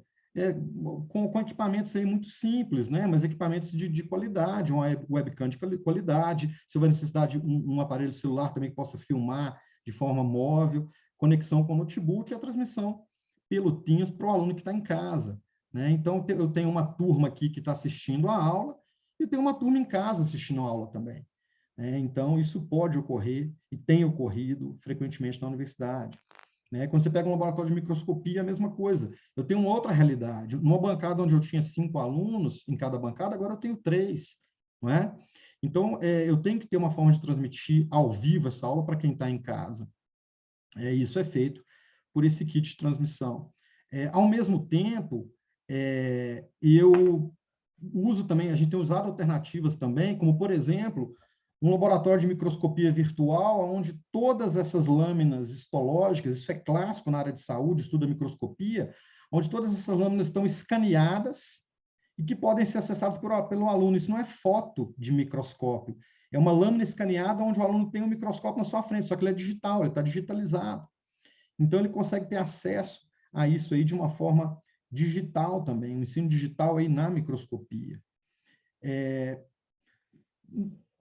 com equipamentos aí muito simples, né? Mas equipamentos de qualidade, uma webcam de qualidade, se houver necessidade, um aparelho celular também que possa filmar de forma móvel, conexão com o notebook e a transmissão pelo Teams para o aluno que está em casa, né? Então, eu tenho uma turma aqui que está assistindo a aula e tenho uma turma em casa assistindo a aula também. Então, isso pode ocorrer e tem ocorrido frequentemente na universidade. Quando você pega um laboratório de microscopia, é a mesma coisa. Eu tenho uma outra realidade. Numa bancada onde eu tinha 5 alunos em cada bancada, agora eu tenho 3. Não é? Então, eu tenho que ter uma forma de transmitir ao vivo essa aula para quem está em casa. Isso é feito por esse kit de transmissão. Ao mesmo tempo, eu uso também, a gente tem usado alternativas também, como, por exemplo, um laboratório de microscopia virtual, onde todas essas lâminas histológicas, isso é clássico na área de saúde, estuda microscopia, onde todas essas lâminas estão escaneadas e que podem ser acessadas pelo aluno. Isso não é foto de microscópio, é uma lâmina escaneada onde o aluno tem um microscópio na sua frente, só que ele é digital, ele está digitalizado. Então, ele consegue ter acesso a isso aí de uma forma digital também, um ensino digital aí na microscopia.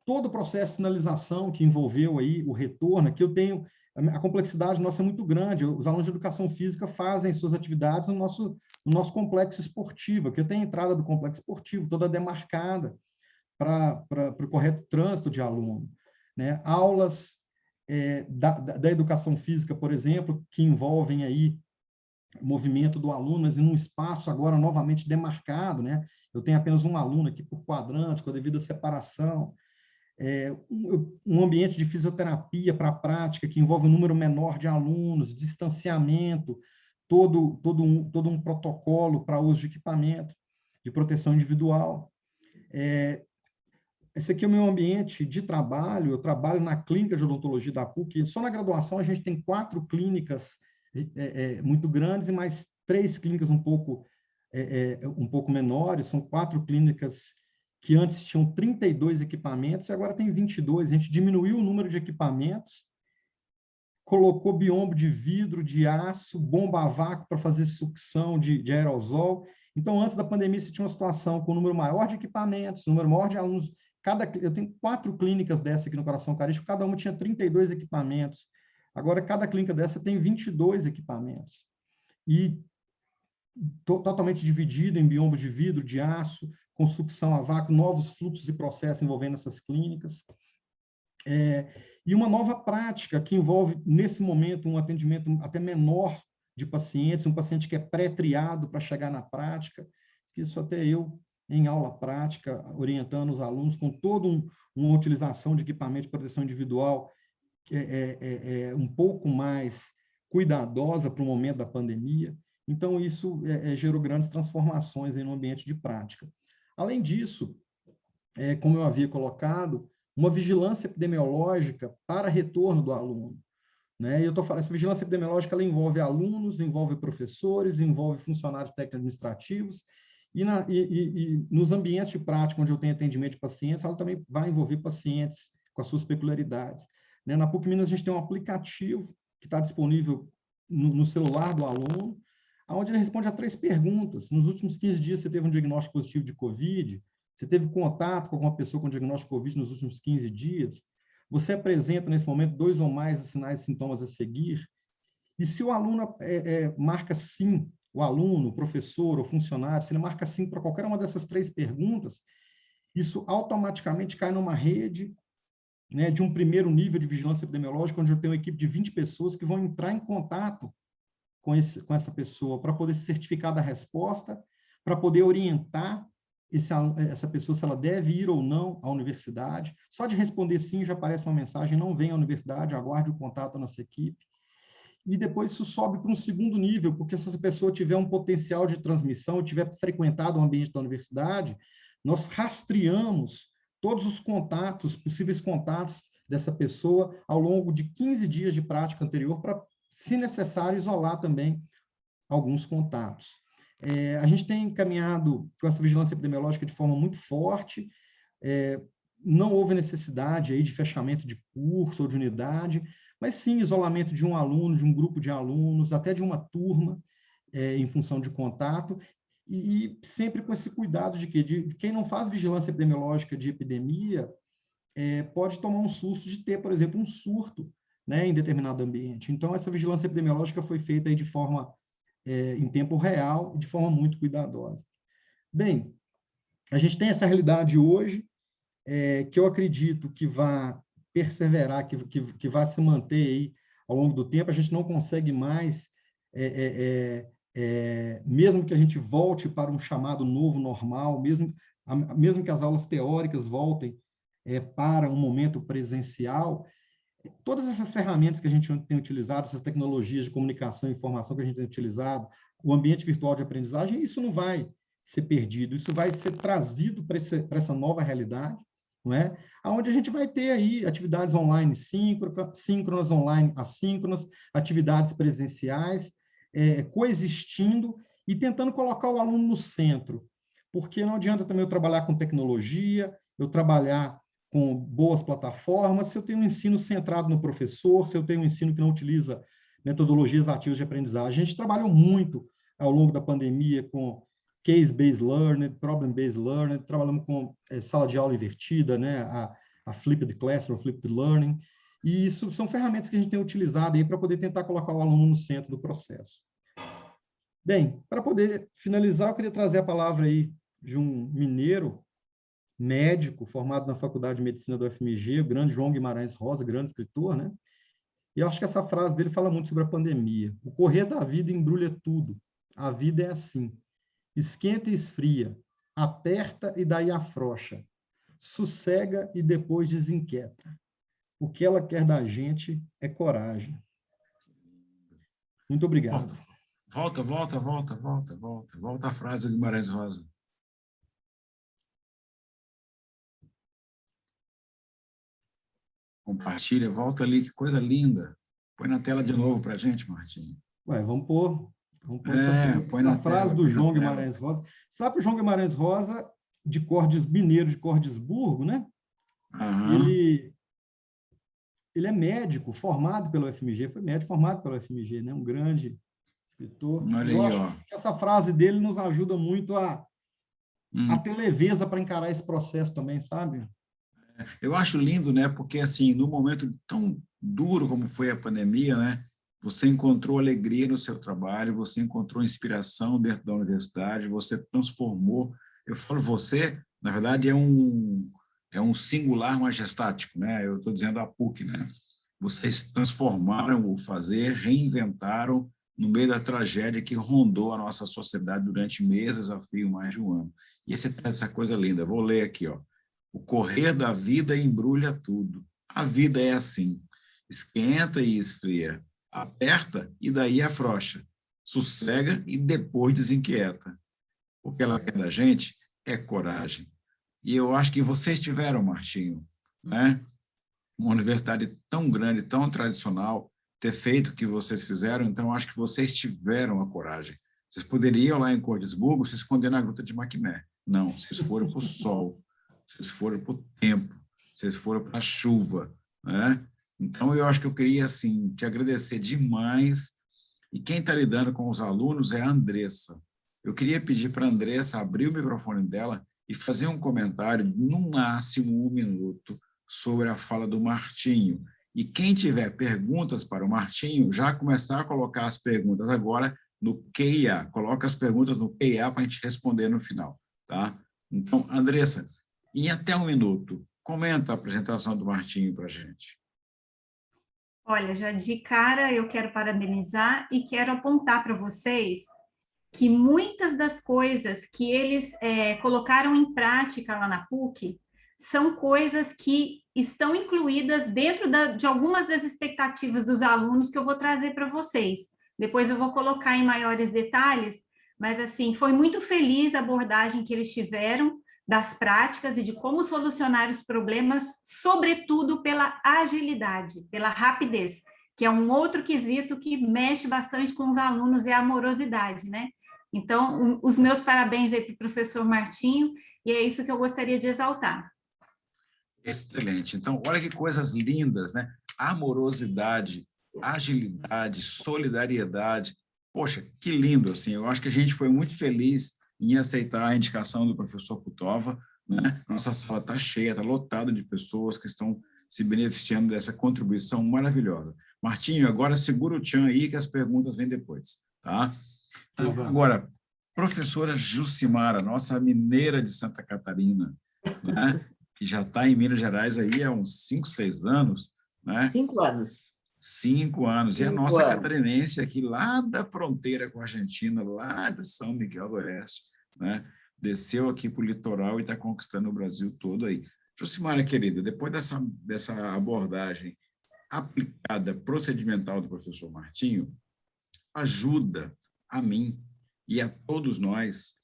Todo o processo de sinalização que envolveu aí o retorno, aqui eu tenho, a complexidade nossa é muito grande, os alunos de educação física fazem suas atividades no nosso complexo esportivo, aqui eu tenho a entrada do complexo esportivo, toda demarcada para o correto trânsito de aluno. Né? Aulas da educação física, por exemplo, que envolvem aí o movimento do aluno, mas em um espaço agora novamente demarcado, né? Eu tenho apenas um aluno aqui por quadrante, com a devida separação. Um ambiente de fisioterapia para a prática, que envolve um número menor de alunos, distanciamento, todo um protocolo para uso de equipamento, de proteção individual. Esse aqui é o meu ambiente de trabalho, eu trabalho na clínica de odontologia da PUC, só na graduação a gente tem 4 clínicas muito grandes e mais 3 clínicas um pouco menores, são 4 clínicas que antes tinham 32 equipamentos e agora tem 22. A gente diminuiu o número de equipamentos, colocou biombo de vidro, de aço, bomba a vácuo para fazer sucção de aerosol. Então, antes da pandemia, se tinha uma situação com um número maior de equipamentos, um número maior de alunos. Eu tenho 4 clínicas dessa aqui no Coração Eucarístico, cada uma tinha 32 equipamentos. Agora, cada clínica dessa tem 22 equipamentos. E totalmente dividido em biombo de vidro, de aço, com sucção a vácuo, novos fluxos e processos envolvendo essas clínicas. E uma nova prática que envolve, nesse momento, um atendimento até menor de pacientes, um paciente que é pré-triado para chegar na prática. Isso até eu, em aula prática, orientando os alunos com toda uma utilização de equipamento de proteção individual um pouco mais cuidadosa para o momento da pandemia. Então, isso gerou grandes transformações aí no ambiente de prática. Além disso, como eu havia colocado, uma vigilância epidemiológica para retorno do aluno. Né? Essa vigilância epidemiológica ela envolve alunos, envolve professores, envolve funcionários técnico-administrativos, e nos ambientes de prática, onde eu tenho atendimento de pacientes, ela também vai envolver pacientes com as suas peculiaridades. Né? Na PUC Minas, a gente tem um aplicativo que está disponível no celular do aluno, onde ele responde a 3 perguntas. Nos últimos 15 dias, você teve um diagnóstico positivo de COVID? Você teve contato com alguma pessoa com diagnóstico de COVID nos últimos 15 dias? Você apresenta, nesse momento, 2 ou mais sinais e sintomas a seguir? E se o aluno marca sim, o aluno, o professor, o funcionário, se ele marca sim para qualquer uma dessas 3 perguntas, isso automaticamente cai numa rede, né, de um primeiro nível de vigilância epidemiológica, onde eu tenho uma equipe de 20 pessoas que vão entrar em contato com essa pessoa para poder se certificar da resposta, para poder orientar essa pessoa se ela deve ir ou não à universidade. Só de responder sim já aparece uma mensagem: não venha à universidade, aguarde o contato da nossa equipe. E depois isso sobe para um segundo nível, porque se essa pessoa tiver um potencial de transmissão, tiver frequentado o ambiente da universidade, nós rastreamos todos os contatos, possíveis contatos dessa pessoa ao longo de 15 dias de prática anterior para, se necessário, isolar também alguns contatos. A gente tem caminhado com essa vigilância epidemiológica de forma muito forte, não houve necessidade aí de fechamento de curso ou de unidade, mas sim isolamento de um aluno, de um grupo de alunos, até de uma turma, em função de contato, e sempre com esse cuidado de que de quem não faz vigilância epidemiológica de epidemia pode tomar um susto de ter, por exemplo, um surto, né, em determinado ambiente. Então, essa vigilância epidemiológica foi feita aí de forma em tempo real, de forma muito cuidadosa. Bem, a gente tem essa realidade hoje, que eu acredito que vai perseverar, que vai se manter aí ao longo do tempo. A gente não consegue mais, mesmo que a gente volte para um chamado novo normal, mesmo que as aulas teóricas voltem para um momento presencial, todas essas ferramentas que a gente tem utilizado, essas tecnologias de comunicação e informação que a gente tem utilizado, o ambiente virtual de aprendizagem, isso não vai ser perdido, isso vai ser trazido para essa nova realidade, não é? Onde a gente vai ter aí atividades online síncronas, online assíncronas, atividades presenciais, coexistindo e tentando colocar o aluno no centro, porque não adianta também eu trabalhar com tecnologia, eu trabalhar com boas plataformas, se eu tenho um ensino centrado no professor, se eu tenho um ensino que não utiliza metodologias ativas de aprendizagem. A gente trabalhou muito ao longo da pandemia com case-based learning, problem-based learning, trabalhamos com sala de aula invertida, né? a flipped classroom, flipped learning, e isso são ferramentas que a gente tem utilizado aí para poder tentar colocar o aluno no centro do processo. Bem, para poder finalizar, eu queria trazer a palavra aí de um mineiro, médico, formado na Faculdade de Medicina do UFMG, o grande João Guimarães Rosa, grande escritor, né? E eu acho que essa frase dele fala muito sobre a pandemia. O correr da vida embrulha tudo. A vida é assim. Esquenta e esfria, aperta e daí afrouxa, sossega e depois desinquieta. O que ela quer da gente é coragem. Muito obrigado. Volta a frase do Guimarães Rosa. Compartilha, volta ali, que coisa linda. Põe na tela de novo para a gente, Martinho. Ué, vamos pôr põe na frase tela, do João Guimarães Rosa. Sabe o João Guimarães Rosa, mineiro de Cordisburgo, né? Uhum. Ele é médico, formado pela UFMG, foi médico formado pela UFMG, né? Um grande escritor. Olha Eu aí, acho que essa frase dele nos ajuda muito a ter leveza para encarar esse processo também, sabe? Eu acho lindo, né? Porque, assim, no momento tão duro como foi a pandemia, né? Você encontrou alegria no seu trabalho, você encontrou inspiração dentro da universidade, você transformou. Eu falo você, na verdade, é um singular majestático, né? Eu estou dizendo a PUC, né? Vocês transformaram o fazer, reinventaram no meio da tragédia que rondou a nossa sociedade durante meses a fio, mais de um ano. E essa coisa linda. Vou ler aqui, ó. O correr da vida embrulha tudo. A vida é assim. Esquenta e esfria. Aperta e daí afrouxa. Sossega e depois desinquieta. O que ela quer da gente é coragem. E eu acho que vocês tiveram, Martinho, né? Uma universidade tão grande, tão tradicional, ter feito o que vocês fizeram, então eu acho que vocês tiveram a coragem. Vocês poderiam lá em Cordisburgo se esconder na Gruta de Maquiné. Não, vocês foram para o sol. Vocês foram para o tempo, vocês foram para a chuva, né? Então, eu acho que eu queria, assim, te agradecer demais. E quem está lidando com os alunos é a Andressa. Eu queria pedir para a Andressa abrir o microfone dela e fazer um comentário, no máximo 1 minuto, sobre a fala do Martinho. E quem tiver perguntas para o Martinho, já começar a colocar as perguntas agora no QIA. Coloca as perguntas no QIA para a gente responder no final, tá? Então, Andressa, em até 1 minuto, comenta a apresentação do Martinho para a gente. Olha, já de cara eu quero parabenizar e quero apontar para vocês que muitas das coisas que eles colocaram em prática lá na PUC são coisas que estão incluídas dentro de algumas das expectativas dos alunos que eu vou trazer para vocês. Depois eu vou colocar em maiores detalhes, mas assim, foi muito feliz a abordagem que eles tiveram das práticas e de como solucionar os problemas, sobretudo pela agilidade, pela rapidez, que é um outro quesito que mexe bastante com os alunos, é a amorosidade, né? Então, os meus parabéns aí para o professor Martinho, e é isso que eu gostaria de exaltar. Excelente. Então, olha que coisas lindas, né? Amorosidade, agilidade, solidariedade. Poxa, que lindo, assim. Eu acho que a gente foi muito feliz em aceitar a indicação do professor Putova, né? Nossa sala está cheia, está lotada de pessoas que estão se beneficiando dessa contribuição maravilhosa. Martinho, agora segura o tchan aí que as perguntas vêm depois, tá? Então, agora, professora Jucimara, nossa mineira de Santa Catarina, né? Que já está em Minas Gerais aí há uns 5, 6 anos, né? 5 anos. 5 anos. E a 5 nossa anos. catarinense aqui, lá da fronteira com a Argentina, lá de São Miguel do Oeste, né? Desceu aqui para o litoral e está conquistando o Brasil todo aí. Jucimara, querida, depois dessa abordagem aplicada, procedimental do professor Martinho, ajuda a mim e a todos nós.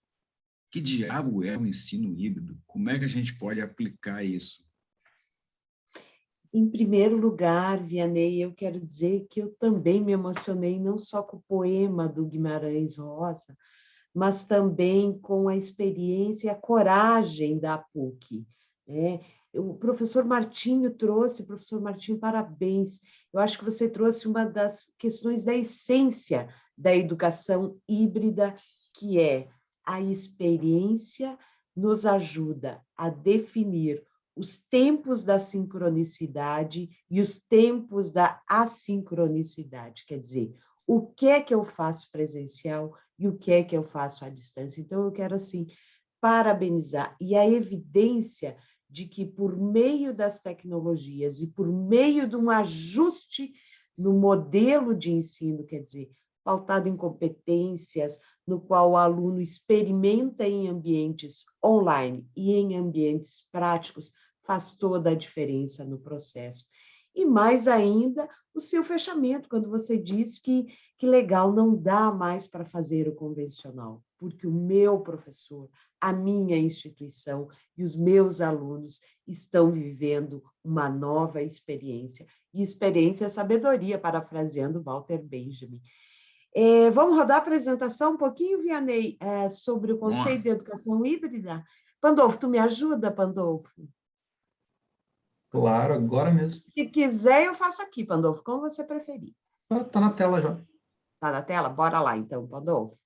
Que diabo é o ensino híbrido? Como é que a gente pode aplicar isso? Em primeiro lugar, Vianney, eu quero dizer que eu também me emocionei não só com o poema do Guimarães Rosa, mas também com a experiência e a coragem da PUC, né? O professor Martinho trouxe, professor Martinho, parabéns. Eu acho que você trouxe uma das questões da essência da educação híbrida, que é a experiência nos ajuda a definir os tempos da sincronicidade e os tempos da assincronicidade, quer dizer, o que é que eu faço presencial e o que é que eu faço à distância. Então, eu quero, assim, parabenizar. E a evidência de que, por meio das tecnologias e por meio de um ajuste no modelo de ensino, quer dizer, pautado em competências, no qual o aluno experimenta em ambientes online e em ambientes práticos, faz toda a diferença no processo. E mais ainda, o seu fechamento, quando você diz que legal, não dá mais para fazer o convencional, porque o meu professor, a minha instituição e os meus alunos estão vivendo uma nova experiência. E experiência é sabedoria, parafraseando Walter Benjamin. Vamos rodar a apresentação um pouquinho, Vianney, sobre o conceito de educação híbrida? Pandolfo, tu me ajuda, Pandolfo? Claro, agora mesmo. Se quiser, eu faço aqui, Pandolfo, como você preferir. Está na tela já. Está na tela? Bora lá, então, Pandolfo.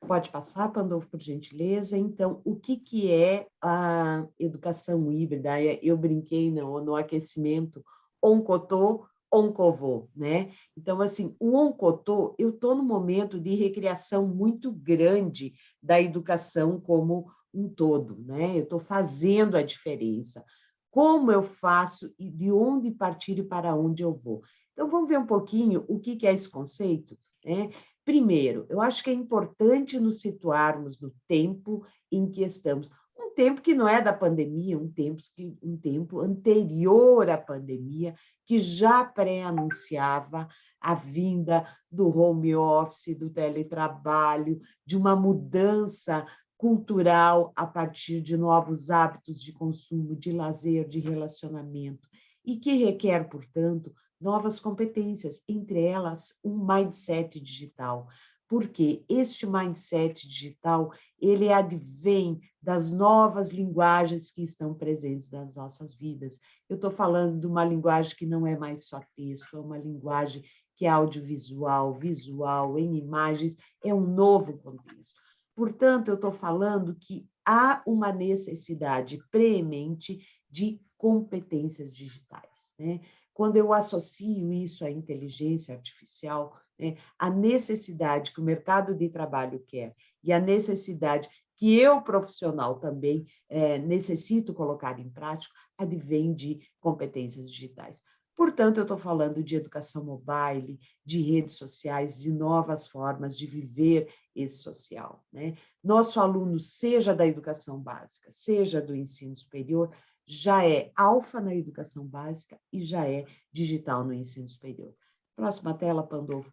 Pode passar, Pandolfo, por gentileza. Então, o que é a educação híbrida? Eu brinquei no aquecimento, oncotô, oncovô, né? Então, assim, o oncotô, eu estou num momento de recriação muito grande da educação como um todo, né? Eu estou fazendo a diferença. Como eu faço e de onde partir e para onde eu vou. Então, vamos ver um pouquinho o que é esse conceito, né? Primeiro, eu acho que é importante nos situarmos no tempo em que estamos. Um tempo que não é da pandemia, um tempo anterior à pandemia, que já pré-anunciava a vinda do home office, do teletrabalho, de uma mudança cultural a partir de novos hábitos de consumo, de lazer, de relacionamento, e que requer, portanto, novas competências, entre elas um mindset digital, porque este mindset digital, ele advém das novas linguagens que estão presentes nas nossas vidas. Eu estou falando de uma linguagem que não é mais só texto, é uma linguagem que é audiovisual, visual, em imagens, é um novo contexto. Portanto, eu estou falando que há uma necessidade preemente de competências digitais, né? Quando eu associo isso à inteligência artificial, né, a necessidade que o mercado de trabalho quer e a necessidade que eu, profissional, também necessito colocar em prática, advém de competências digitais. Portanto, eu estou falando de educação mobile, de redes sociais, de novas formas de viver esse social, né? Nosso aluno, seja da educação básica, seja do ensino superior, já é alfa na educação básica e já é digital no ensino superior. Próxima tela, Pandolfo.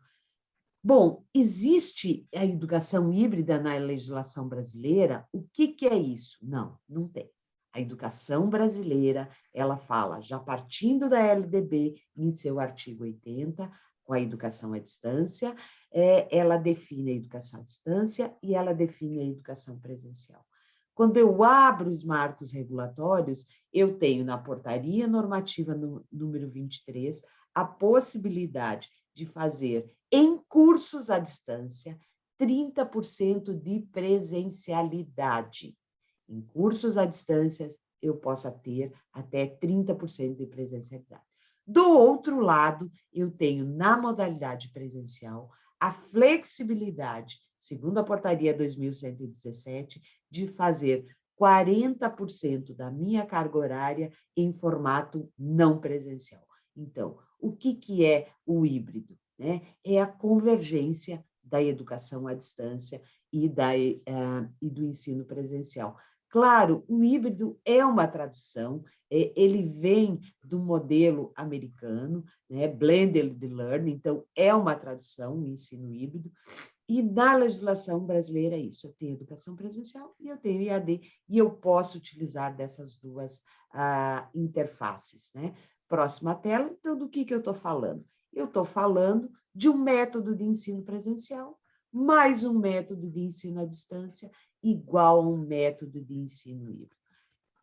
Bom, existe a educação híbrida na legislação brasileira? O que é isso? Não, não tem. A educação brasileira, ela fala, já partindo da LDB, em seu artigo 80, com a educação à distância, ela define a educação à distância e ela define a educação presencial. Quando eu abro os marcos regulatórios, eu tenho na portaria normativa número 23 a possibilidade de fazer em cursos à distância 30% de presencialidade. Em cursos à distância, eu posso ter até 30% de presencialidade. Do outro lado, eu tenho na modalidade presencial a flexibilidade, segundo a portaria 2117, de fazer 40% da minha carga horária em formato não presencial. Então, o que é o híbrido? Né? É a convergência da educação à distância e do ensino presencial. Claro, o híbrido é uma tradução, ele vem do modelo americano, né, blended learning, então é uma tradução, o ensino híbrido, e na legislação brasileira é isso, eu tenho educação presencial e eu tenho IAD, e eu posso utilizar dessas duas interfaces. Né? Próxima tela, então, do que eu estou falando? Eu estou falando de um método de ensino presencial, mais um método de ensino à distância, igual a um método de ensino híbrido,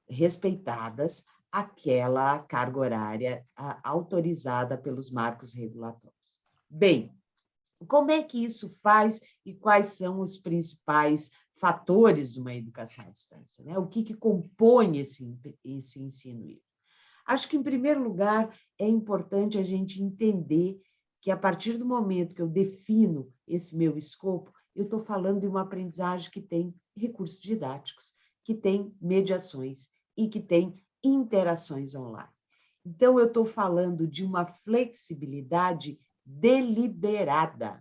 respeitadas aquela carga horária autorizada pelos marcos regulatórios. Bem, como é que isso faz e quais são os principais fatores de uma educação à distância? Né? O que compõe esse ensino híbrido? Acho que, em primeiro lugar, é importante a gente entender que, a partir do momento que eu defino esse meu escopo, eu estou falando de uma aprendizagem que tem recursos didáticos, que tem mediações e que tem interações online. Então, eu estou falando de uma flexibilidade deliberada.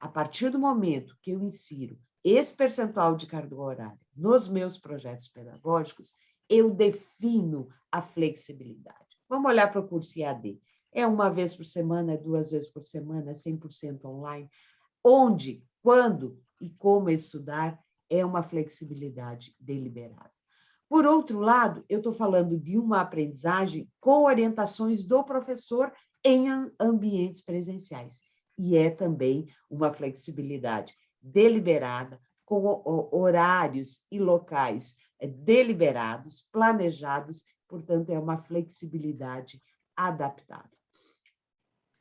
A partir do momento que eu insiro esse percentual de carga horária nos meus projetos pedagógicos, eu defino a flexibilidade. Vamos olhar para o curso IAD. É uma vez por semana, é 2 vezes por semana, é 100% online. Onde, quando e como estudar é uma flexibilidade deliberada. Por outro lado, eu estou falando de uma aprendizagem com orientações do professor em ambientes presenciais. E é também uma flexibilidade deliberada, com horários e locais deliberados, planejados, portanto, é uma flexibilidade adaptável.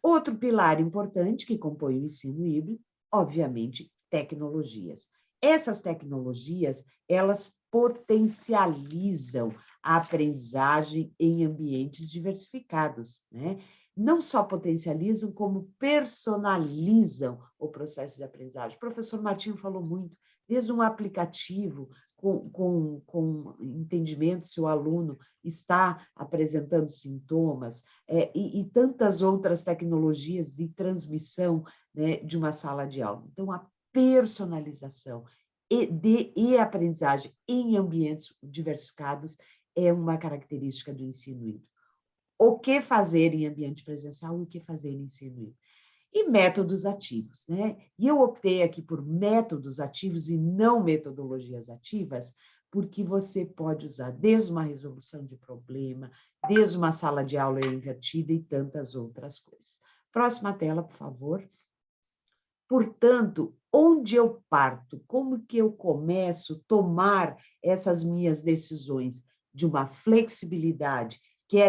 Outro pilar importante que compõe o ensino híbrido, obviamente, tecnologias. Essas tecnologias, elas potencializam a aprendizagem em ambientes diversificados, né? Não só potencializam, como personalizam o processo de aprendizagem. O professor Martinho falou muito, desde um aplicativo com entendimento se o aluno está apresentando sintomas, e tantas outras tecnologias de transmissão, né, de uma sala de aula. Então, a personalização e aprendizagem em ambientes diversificados é uma característica do ensino híbrido. O que fazer em ambiente presencial e o que fazer em ensino híbrido. E métodos ativos, né? E eu optei aqui por métodos ativos e não metodologias ativas, porque você pode usar desde uma resolução de problema, desde uma sala de aula invertida e tantas outras coisas. Próxima tela, por favor. Portanto, onde eu parto? Como que eu começo a tomar essas minhas decisões de uma flexibilidade que é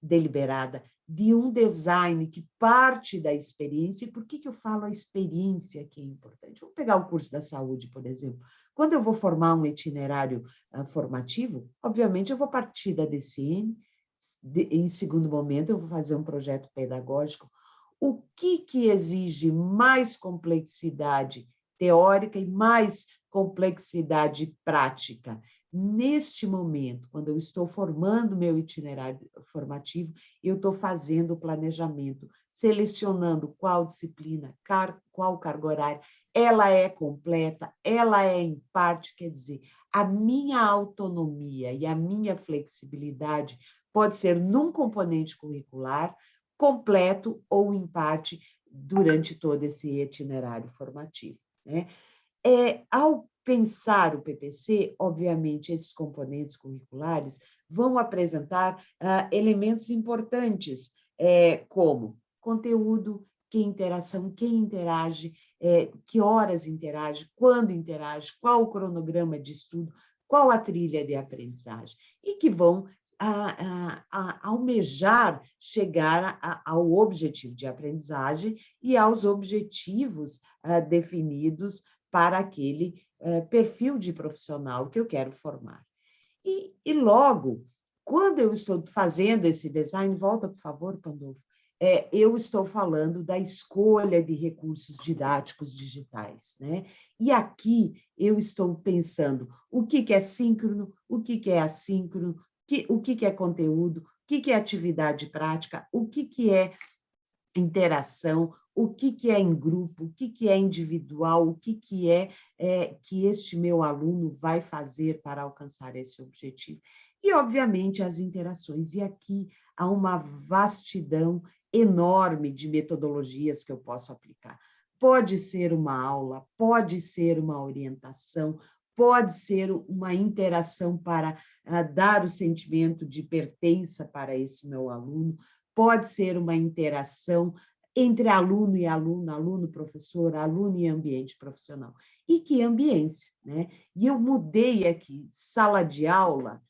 deliberada, de um design que parte da experiência? E por que eu falo a experiência que é importante? Vamos pegar o curso da saúde, por exemplo. Quando eu vou formar um itinerário formativo, obviamente eu vou partir da DCN, em segundo momento eu vou fazer um projeto pedagógico. O que exige mais complexidade teórica e mais complexidade prática? Neste momento, quando eu estou formando meu itinerário formativo, eu estou fazendo o planejamento, selecionando qual disciplina, qual carga horária, ela é completa, ela é em parte, quer dizer, a minha autonomia e a minha flexibilidade pode ser num componente curricular, completo ou em parte durante todo esse itinerário formativo. Né? Ao pensar o PPC, obviamente, esses componentes curriculares vão apresentar elementos importantes, como conteúdo, que interação, quem interage, que horas interage, quando interage, qual o cronograma de estudo, qual a trilha de aprendizagem, e que vão almejar chegar ao objetivo de aprendizagem e aos objetivos definidos para aquele perfil de profissional que eu quero formar. E logo, quando eu estou fazendo esse design, volta, por favor, Pandolfo, eu estou falando da escolha de recursos didáticos digitais, né? E aqui eu estou pensando o que é síncrono, o que é assíncrono, o que é conteúdo, o que é atividade prática, o que é interação, o que é em grupo, o que é individual, o que é que este meu aluno vai fazer para alcançar esse objetivo. E, obviamente, as interações. E aqui há uma vastidão enorme de metodologias que eu posso aplicar. Pode ser uma aula, pode ser uma orientação, pode ser uma interação para dar o sentimento de pertença para esse meu aluno, pode ser uma interação entre aluno e aluno, aluno-professor, aluno e ambiente profissional. E que ambiência, né? E eu mudei aqui, sala de aula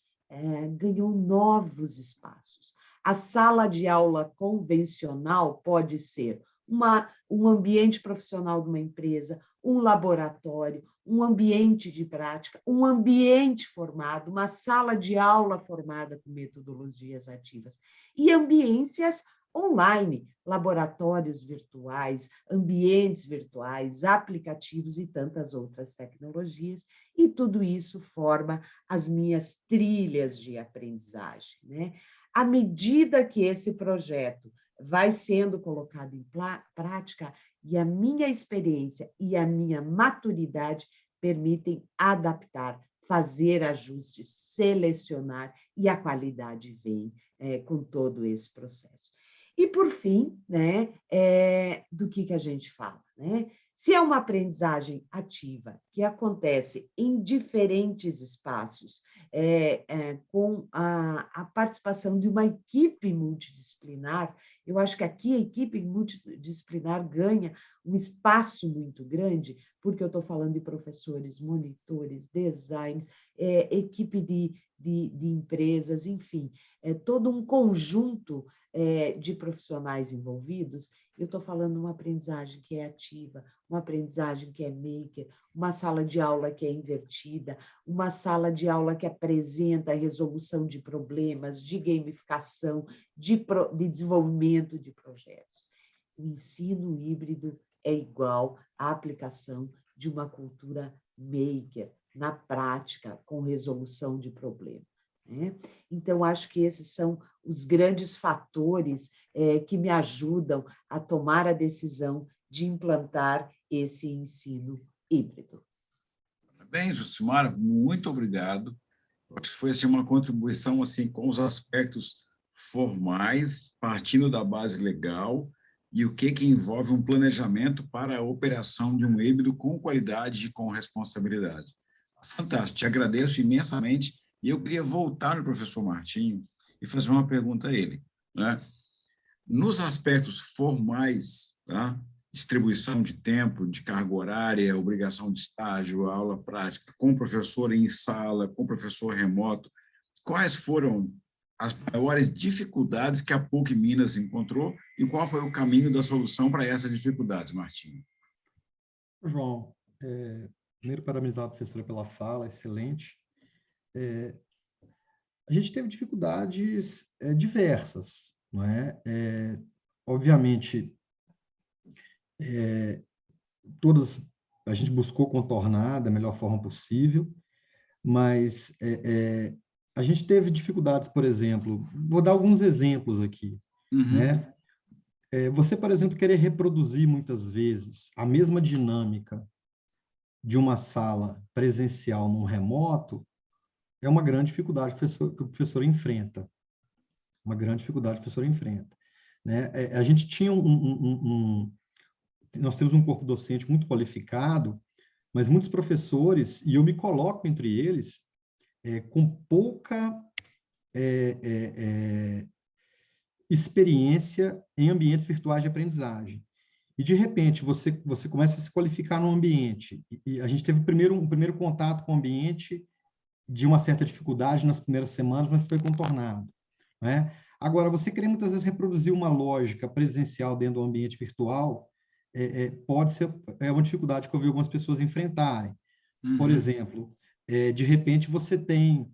ganhou novos espaços. A sala de aula convencional pode ser um ambiente profissional de uma empresa, um laboratório, um ambiente de prática, um ambiente formado, uma sala de aula formada com metodologias ativas. E ambiências online, laboratórios virtuais, ambientes virtuais, aplicativos e tantas outras tecnologias, e tudo isso forma as minhas trilhas de aprendizagem, né? À medida que esse projeto vai sendo colocado em prática, e a minha experiência e a minha maturidade permitem adaptar, fazer ajustes, selecionar, e a qualidade vem com todo esse processo. E, por fim, né, do que a gente fala, né? Se é uma aprendizagem ativa, que acontece em diferentes espaços, com a participação de uma equipe multidisciplinar, eu acho que aqui a equipe multidisciplinar ganha um espaço muito grande, porque eu estou falando de professores, monitores, designers, equipe de empresas, enfim, todo um conjunto de profissionais envolvidos. Eu estou falando de uma aprendizagem que é ativa, uma aprendizagem que é maker, uma sala de aula que é invertida, uma sala de aula que apresenta a resolução de problemas, de gamificação, de desenvolvimento de projetos. O ensino híbrido é igual à aplicação de uma cultura maker, na prática, com resolução de problemas. Né? Então, acho que esses são os grandes fatores que me ajudam a tomar a decisão de implantar esse ensino híbrido. Parabéns, Jucimara, muito obrigado. Acho que foi assim, uma contribuição assim, com os aspectos formais, partindo da base legal, e o que envolve um planejamento para a operação de um híbrido com qualidade e com responsabilidade. Fantástico, te agradeço imensamente. E eu queria voltar no professor Martinho e fazer uma pergunta a ele, né? Nos aspectos formais, tá? Distribuição de tempo, de carga horária, obrigação de estágio, aula prática, com professor em sala, com professor remoto, quais foram as maiores dificuldades que a PUC Minas encontrou e qual foi o caminho da solução para essas dificuldades, Martinho? João, primeiro parabenizar a professora pela fala, excelente. A gente teve dificuldades diversas, não é? Obviamente, todas a gente buscou contornar da melhor forma possível, mas a gente teve dificuldades, por exemplo, vou dar alguns exemplos aqui, né? Você, por exemplo, querer reproduzir muitas vezes a mesma dinâmica de uma sala presencial num remoto é uma grande dificuldade que o professor enfrenta. Uma grande dificuldade que o professor enfrenta. Né? A gente tinha nós temos um corpo docente muito qualificado, mas muitos professores, e eu me coloco entre eles, com pouca experiência em ambientes virtuais de aprendizagem. E, de repente, você começa a se qualificar no ambiente. E a gente teve um primeiro contato com o ambiente de uma certa dificuldade nas primeiras semanas, mas foi contornado, né? Agora, você querer muitas vezes reproduzir uma lógica presencial dentro do ambiente virtual pode ser uma dificuldade que eu vi algumas pessoas enfrentarem. Por exemplo, de repente você tem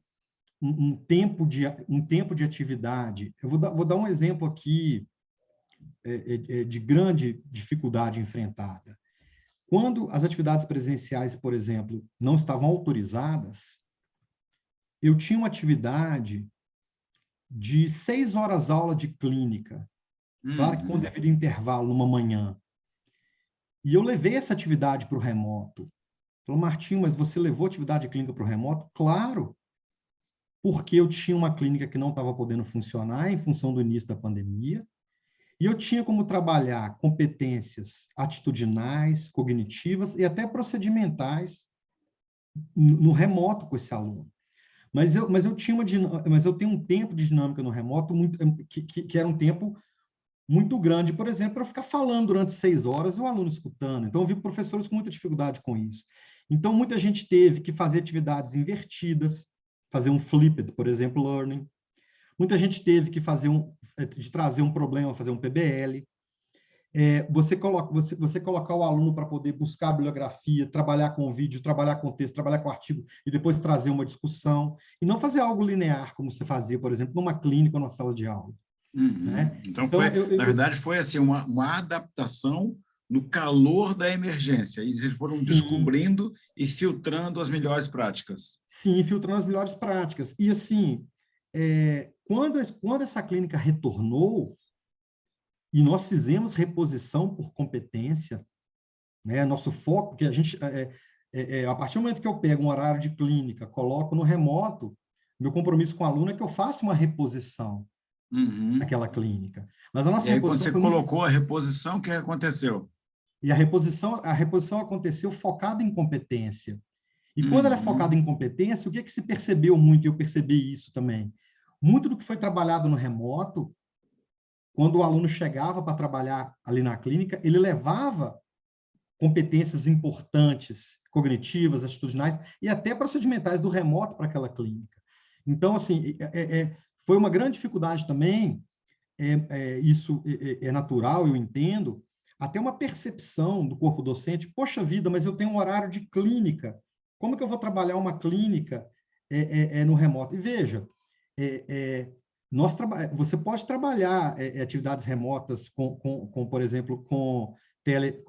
um tempo de atividade. Eu vou dar um exemplo aqui de grande dificuldade enfrentada. Quando as atividades presenciais, por exemplo, não estavam autorizadas, eu tinha uma atividade de 6 horas aula de clínica, claro que com o devido intervalo numa manhã. E eu levei essa atividade para o remoto. Falei, Martinho, mas você levou a atividade clínica para o remoto? Claro, porque eu tinha uma clínica que não estava podendo funcionar em função do início da pandemia, e eu tinha como trabalhar competências atitudinais, cognitivas e até procedimentais no remoto com esse aluno. Mas eu tenho um tempo de dinâmica no remoto que era um tempo muito grande, por exemplo, para eu ficar falando durante 6 horas e o aluno escutando. Então, eu vi professores com muita dificuldade com isso. Então, muita gente teve que fazer atividades invertidas, fazer um flipped, por exemplo, learning. Muita gente teve que trazer um problema, fazer um PBL. Você colocar o aluno para poder buscar a bibliografia, trabalhar com o vídeo, trabalhar com o texto, trabalhar com o artigo e depois trazer uma discussão. E não fazer algo linear, como você fazia, por exemplo, numa clínica ou numa sala de aula. Né? Então na verdade, foi assim, uma adaptação no calor da emergência. E eles foram descobrindo e filtrando as melhores práticas. Sim, filtrando as melhores práticas. E, assim, quando essa clínica retornou, e nós fizemos reposição por competência, né? Nosso foco, que a gente, a partir do momento que eu pego um horário de clínica, coloco no remoto, meu compromisso com o aluno é que eu faça uma reposição naquela clínica. Mas a nossa e aí, quando você colocou a reposição, o que aconteceu? E a reposição aconteceu focada em competência. E quando ela é focada em competência, o que se percebeu muito, e eu percebi isso também? Muito do que foi trabalhado no remoto, quando o aluno chegava para trabalhar ali na clínica, ele levava competências importantes, cognitivas, atitudinais e até procedimentais do remoto para aquela clínica. Então, assim, foi uma grande dificuldade também, isso é natural, eu entendo, até uma percepção do corpo docente, poxa vida, mas eu tenho um horário de clínica, como que eu vou trabalhar uma clínica no remoto? E veja, você pode trabalhar atividades remotas por exemplo, com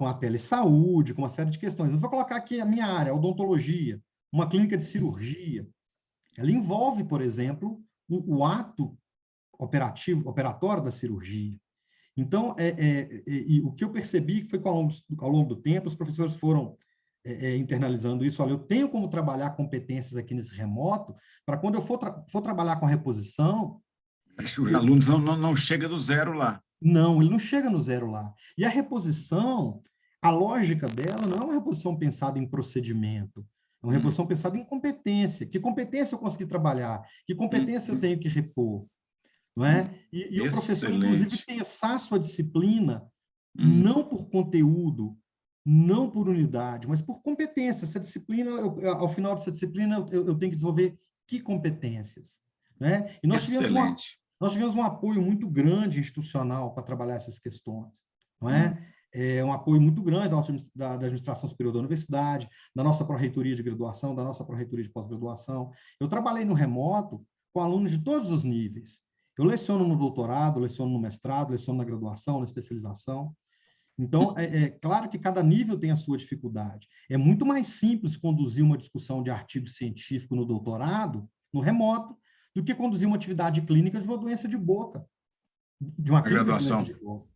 a telesaúde, com uma série de questões. Eu vou colocar aqui a minha área, a odontologia, uma clínica de cirurgia. Ela envolve, por exemplo, o ato operatório da cirurgia. Então, o que eu percebi foi que ao longo do tempo, os professores foram internalizando isso. Olha, eu tenho como trabalhar competências aqui nesse remoto, para quando eu for trabalhar com a reposição... O aluno não chega do zero lá. Não, ele não chega no zero lá. E a reposição, a lógica dela não é uma reposição pensada em procedimento, é uma reposição pensada em competência. Que competência eu consegui trabalhar? Que competência eu tenho que repor? Não é? E o professor, inclusive, pensar a sua disciplina não por conteúdo, não por unidade, mas por competência. Essa disciplina, ao final dessa disciplina, eu tenho que desenvolver que competências. Né? E nós tivemos um apoio muito grande institucional para trabalhar essas questões. Não é? Um apoio muito grande da administração superior da universidade, da nossa pró-reitoria de graduação, da nossa pró-reitoria de pós-graduação. Eu trabalhei no remoto com alunos de todos os níveis. Eu leciono no doutorado, leciono no mestrado, leciono na graduação, na especialização. Então, claro que cada nível tem a sua dificuldade. É muito mais simples conduzir uma discussão de artigo científico no doutorado, no remoto, do que conduzir uma atividade clínica de uma doença de boca. De uma graduação. De boca.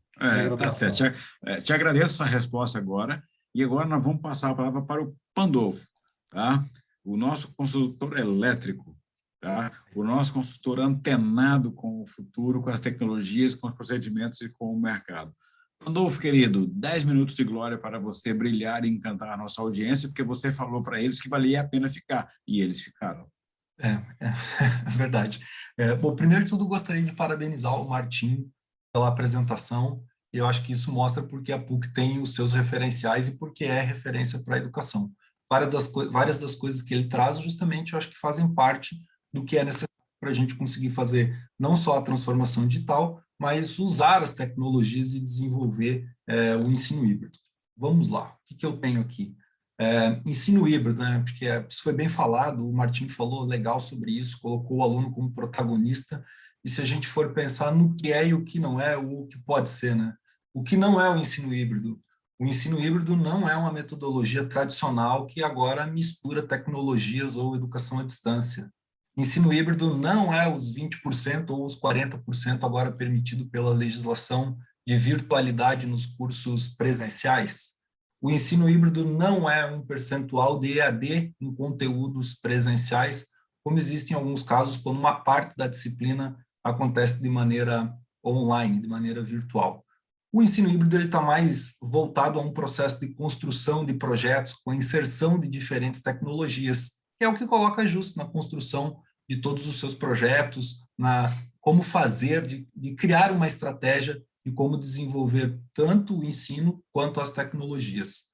Tá certo. Te agradeço essa resposta agora. E agora nós vamos passar a palavra para o Pandolfo, tá? O nosso consultor elétrico, tá? O nosso consultor antenado com o futuro, com as tecnologias, com os procedimentos e com o mercado. Pandolfo, querido, 10 minutos de glória para você brilhar e encantar a nossa audiência, porque você falou para eles que valia a pena ficar, e eles ficaram. É verdade. Bom, primeiro de tudo, gostaria de parabenizar o Martim pela apresentação. Eu acho que isso mostra porque a PUC tem os seus referenciais e porque é referência para a educação. várias das coisas que ele traz, justamente, eu acho que fazem parte do que é necessário para a gente conseguir fazer não só a transformação digital, mas usar as tecnologias e desenvolver o ensino híbrido. Vamos lá, o que eu tenho aqui? Ensino híbrido, né? Porque isso foi bem falado, o Martim falou legal sobre isso, colocou o aluno como protagonista, e se a gente for pensar no que é e o que não é, ou o que pode ser, né? O que não é o ensino híbrido? O ensino híbrido não é uma metodologia tradicional que agora mistura tecnologias ou educação à distância. Ensino híbrido não é os 20% ou os 40% agora permitido pela legislação de virtualidade nos cursos presenciais. O ensino híbrido não é um percentual de EAD em conteúdos presenciais, como existe em alguns casos, quando uma parte da disciplina acontece de maneira online, de maneira virtual. O ensino híbrido está mais voltado a um processo de construção de projetos com a inserção de diferentes tecnologias, que é o que coloca justo na construção de todos os seus projetos, na como fazer, de criar uma estratégia e como desenvolver tanto o ensino quanto as tecnologias.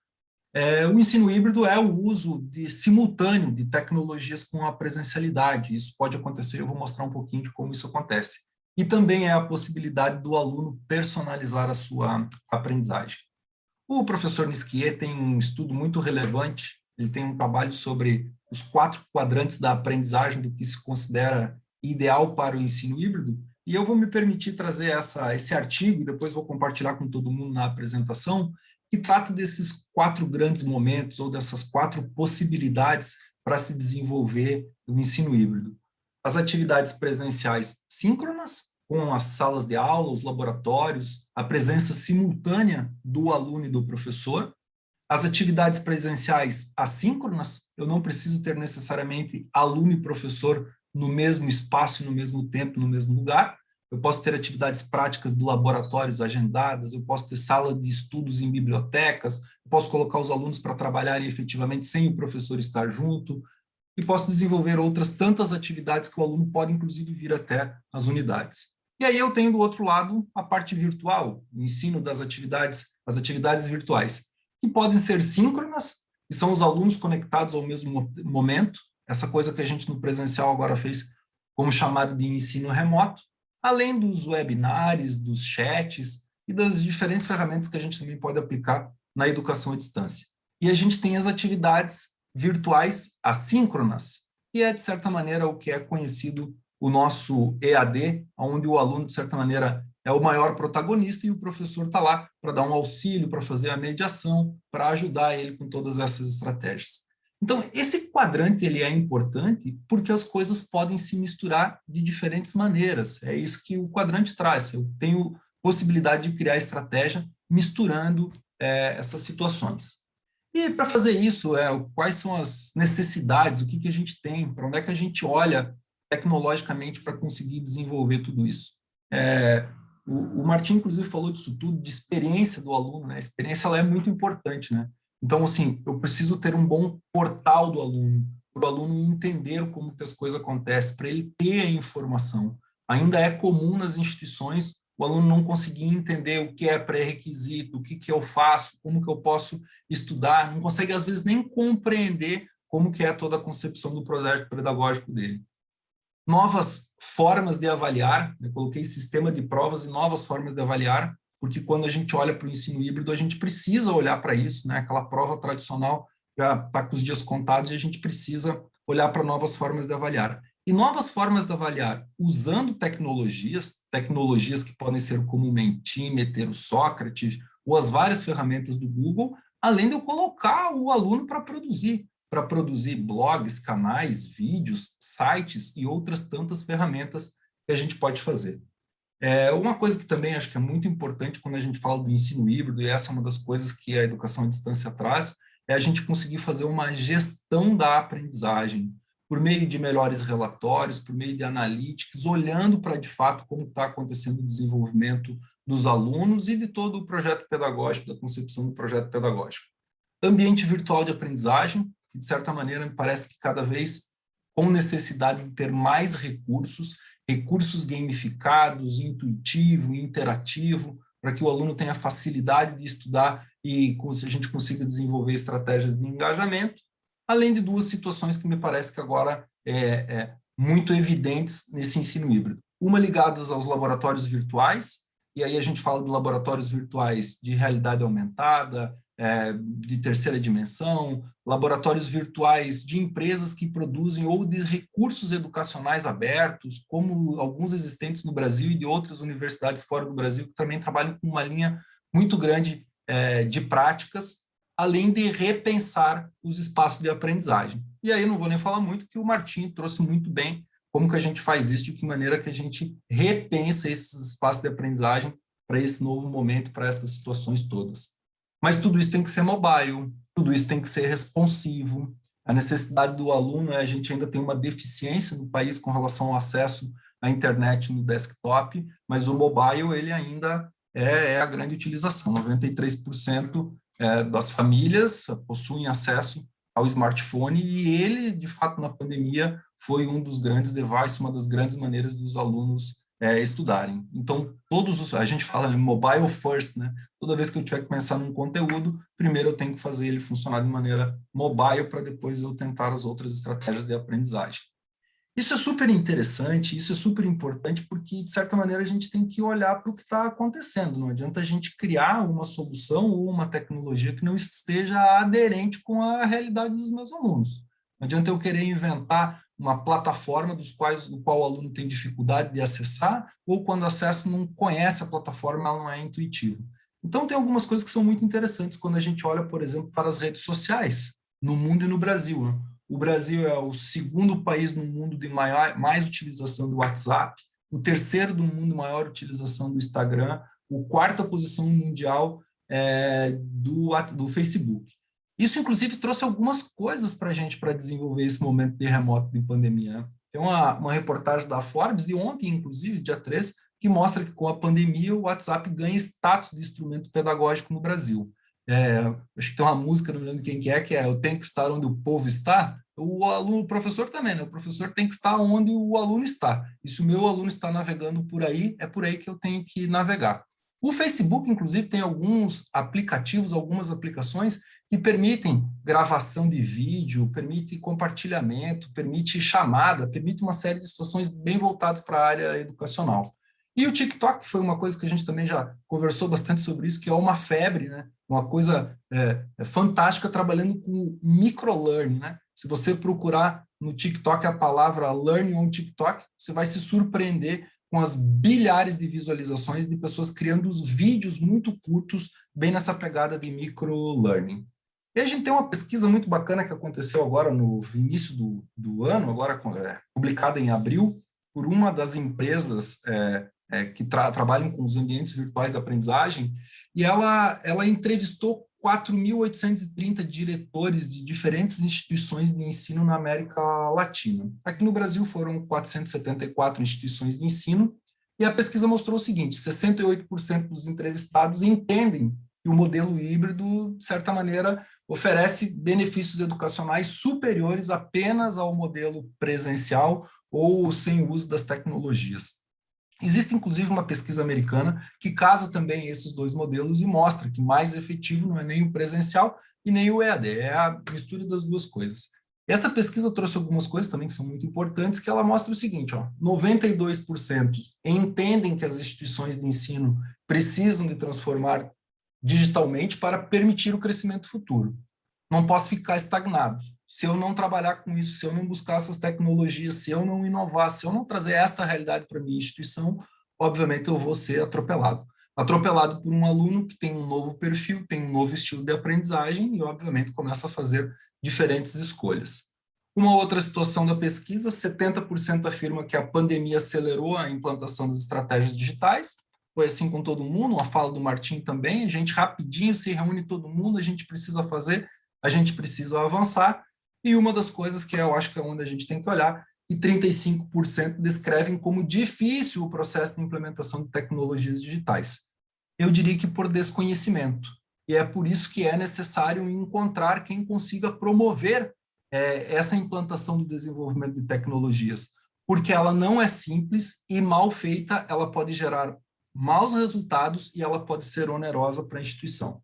O ensino híbrido é o uso simultâneo de tecnologias com a presencialidade. Isso pode acontecer, eu vou mostrar um pouquinho de como isso acontece. E também é a possibilidade do aluno personalizar a sua aprendizagem. O professor Nisquier tem um estudo muito relevante, ele tem um trabalho sobre os 4 quadrantes da aprendizagem, do que se considera ideal para o ensino híbrido, e eu vou me permitir trazer esse artigo, e depois vou compartilhar com todo mundo na apresentação, que trata desses 4 grandes momentos, ou dessas 4 possibilidades para se desenvolver o ensino híbrido. As atividades presenciais síncronas, com as salas de aula, os laboratórios, a presença simultânea do aluno e do professor. As atividades presenciais assíncronas, eu não preciso ter necessariamente aluno e professor no mesmo espaço, no mesmo tempo, no mesmo lugar. Eu posso ter atividades práticas de laboratórios agendadas, eu posso ter sala de estudos em bibliotecas, eu posso colocar os alunos para trabalharem efetivamente sem o professor estar junto, e posso desenvolver outras tantas atividades que o aluno pode, inclusive, vir até as unidades. E aí eu tenho do outro lado a parte virtual, o ensino das atividades, as atividades virtuais, que podem ser síncronas, que são os alunos conectados ao mesmo momento, essa coisa que a gente no presencial agora fez como chamado de ensino remoto, além dos webinars, dos chats e das diferentes ferramentas que a gente também pode aplicar na educação à distância. E a gente tem as atividades virtuais assíncronas, que é, de certa maneira, o que é conhecido o nosso EAD, onde o aluno, de certa maneira, é o maior protagonista e o professor está lá para dar um auxílio, para fazer a mediação, para ajudar ele com todas essas estratégias. Então, esse quadrante ele é importante porque as coisas podem se misturar de diferentes maneiras. É isso que o quadrante traz. Eu tenho possibilidade de criar estratégia misturando essas situações. E para fazer isso, quais são as necessidades, o que a gente tem, para onde é que a gente olha tecnologicamente para conseguir desenvolver tudo isso? O Martim, inclusive, falou disso tudo, de experiência do aluno, né? A experiência ela é muito importante, né? Então, assim, eu preciso ter um bom portal do aluno, para o aluno entender como que as coisas acontecem, para ele ter a informação. Ainda é comum nas instituições o aluno não conseguir entender o que é pré-requisito, o que eu faço, como que eu posso estudar, não consegue, às vezes, nem compreender como que é toda a concepção do projeto pedagógico dele. Novas formas de avaliar, eu coloquei sistema de provas e novas formas de avaliar, porque quando a gente olha para o ensino híbrido, a gente precisa olhar para isso, né? Aquela prova tradicional já está com os dias contados e a gente precisa olhar para novas formas de avaliar. E novas formas de avaliar usando tecnologias que podem ser como o Mentimeter, o Sócrates, ou as várias ferramentas do Google, além de eu colocar o aluno para produzir blogs, canais, vídeos, sites e outras tantas ferramentas que a gente pode fazer. Uma coisa que também acho que é muito importante quando a gente fala do ensino híbrido, e essa é uma das coisas que a educação à distância traz, é a gente conseguir fazer uma gestão da aprendizagem, por meio de melhores relatórios, por meio de analytics, olhando para, de fato, como está acontecendo o desenvolvimento dos alunos e de todo o projeto pedagógico, da concepção do projeto pedagógico. Ambiente virtual de aprendizagem, que, de certa maneira, me parece que cada vez com necessidade de ter mais recursos gamificados, intuitivo, interativo, para que o aluno tenha facilidade de estudar e a gente consiga desenvolver estratégias de engajamento. além de duas situações que me parece que agora muito evidentes nesse ensino híbrido. Uma ligadas aos laboratórios virtuais, e aí a gente fala de laboratórios virtuais de realidade aumentada, de terceira dimensão, laboratórios virtuais de empresas que produzem ou de recursos educacionais abertos, como alguns existentes no Brasil e de outras universidades fora do Brasil, que também trabalham com uma linha muito grande de práticas, além de repensar os espaços de aprendizagem. E aí não vou nem falar muito, que o Martim trouxe muito bem como que a gente faz isso, de que maneira que a gente repensa esses espaços de aprendizagem para esse novo momento, para essas situações todas. Mas tudo isso tem que ser mobile, tudo isso tem que ser responsivo. A necessidade do aluno, a gente ainda tem uma deficiência no país com relação ao acesso à internet no desktop, mas o mobile ele ainda é a grande utilização. 93% das famílias possuem acesso ao smartphone e ele, de fato, na pandemia, foi um dos grandes devices, uma das grandes maneiras dos alunos estudarem. Então, a gente fala mobile first, né? Toda vez que eu tiver que pensar num conteúdo, primeiro eu tenho que fazer ele funcionar de maneira mobile para depois eu tentar as outras estratégias de aprendizagem. Isso é super interessante, isso é super importante porque, de certa maneira, a gente tem que olhar para o que está acontecendo. Não adianta a gente criar uma solução ou uma tecnologia que não esteja aderente com a realidade dos meus alunos. Não adianta eu querer inventar uma plataforma do qual o aluno tem dificuldade de acessar, ou quando acessa não conhece a plataforma, ela não é intuitiva. Então, tem algumas coisas que são muito interessantes quando a gente olha, por exemplo, para as redes sociais, no mundo e no Brasil, né? O Brasil é o segundo país no mundo de mais utilização do WhatsApp, o terceiro do mundo maior utilização do Instagram, o quarta posição mundial do Facebook. Isso, inclusive, trouxe algumas coisas para a gente para desenvolver esse momento de remoto de pandemia. Tem uma reportagem da Forbes, de ontem, inclusive, dia 3, que mostra que com a pandemia o WhatsApp ganha status de instrumento pedagógico no Brasil. Acho que tem uma música, não me lembro quem que é Eu Tenho que Estar Onde o Povo Está. O professor também, né? O professor tem que estar onde o aluno está. E se o meu aluno está navegando por aí, é por aí que eu tenho que navegar. O Facebook, inclusive, tem alguns aplicativos, algumas aplicações que permitem gravação de vídeo, permite compartilhamento, permite chamada, permite uma série de situações bem voltadas para a área educacional. E o TikTok foi uma coisa que a gente também já conversou bastante sobre isso, que é uma febre, né? Uma coisa fantástica trabalhando com microlearning, né? Se você procurar no TikTok a palavra learning on TikTok, você vai se surpreender com as bilhares de visualizações de pessoas criando os vídeos muito curtos, bem nessa pegada de microlearning. E a gente tem uma pesquisa muito bacana que aconteceu agora no início do ano, agora publicada em abril, por uma das empresas que trabalham com os ambientes virtuais de aprendizagem, e ela entrevistou 4.830 diretores de diferentes instituições de ensino na América Latina. Aqui no Brasil foram 474 instituições de ensino, e a pesquisa mostrou o seguinte: 68% dos entrevistados entendem que o modelo híbrido, de certa maneira, oferece benefícios educacionais superiores apenas ao modelo presencial ou sem o uso das tecnologias. Existe, inclusive, uma pesquisa americana que casa também esses dois modelos e mostra que mais efetivo não é nem o presencial e nem o EAD, é a mistura das duas coisas. Essa pesquisa trouxe algumas coisas também que são muito importantes, que ela mostra o seguinte: 92% entendem que as instituições de ensino precisam de transformar digitalmente para permitir o crescimento futuro. Não posso ficar estagnado. Se eu não trabalhar com isso, se eu não buscar essas tecnologias, se eu não inovar, se eu não trazer esta realidade para a minha instituição, obviamente eu vou ser atropelado. Atropelado por um aluno que tem um novo perfil, tem um novo estilo de aprendizagem e, obviamente, começa a fazer diferentes escolhas. Uma outra situação da pesquisa: 70% afirma que a pandemia acelerou a implantação das estratégias digitais. Foi assim com todo mundo, a fala do Martim também, a gente rapidinho se reúne todo mundo, a gente precisa fazer, a gente precisa avançar. E uma das coisas que eu acho que é onde a gente tem que olhar, e 35% descrevem como difícil o processo de implementação de tecnologias digitais. Eu diria que por desconhecimento. E é por isso que é necessário encontrar quem consiga promover essa implantação do desenvolvimento de tecnologias, porque ela não é simples e, mal feita, ela pode gerar maus resultados e ela pode ser onerosa para a instituição.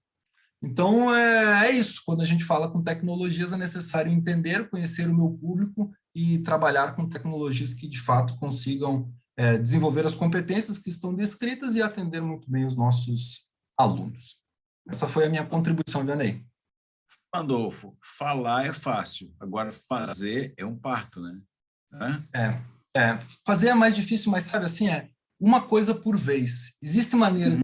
Então, é isso. Quando a gente fala com tecnologias, é necessário entender, conhecer o meu público e trabalhar com tecnologias que, de fato, consigam desenvolver as competências que estão descritas e atender muito bem os nossos alunos. Essa foi a minha contribuição, Vianney. Pandolfo, falar é fácil, agora fazer é um parto, né? Fazer é mais difícil, mas sabe assim, uma coisa por vez. Existe maneira.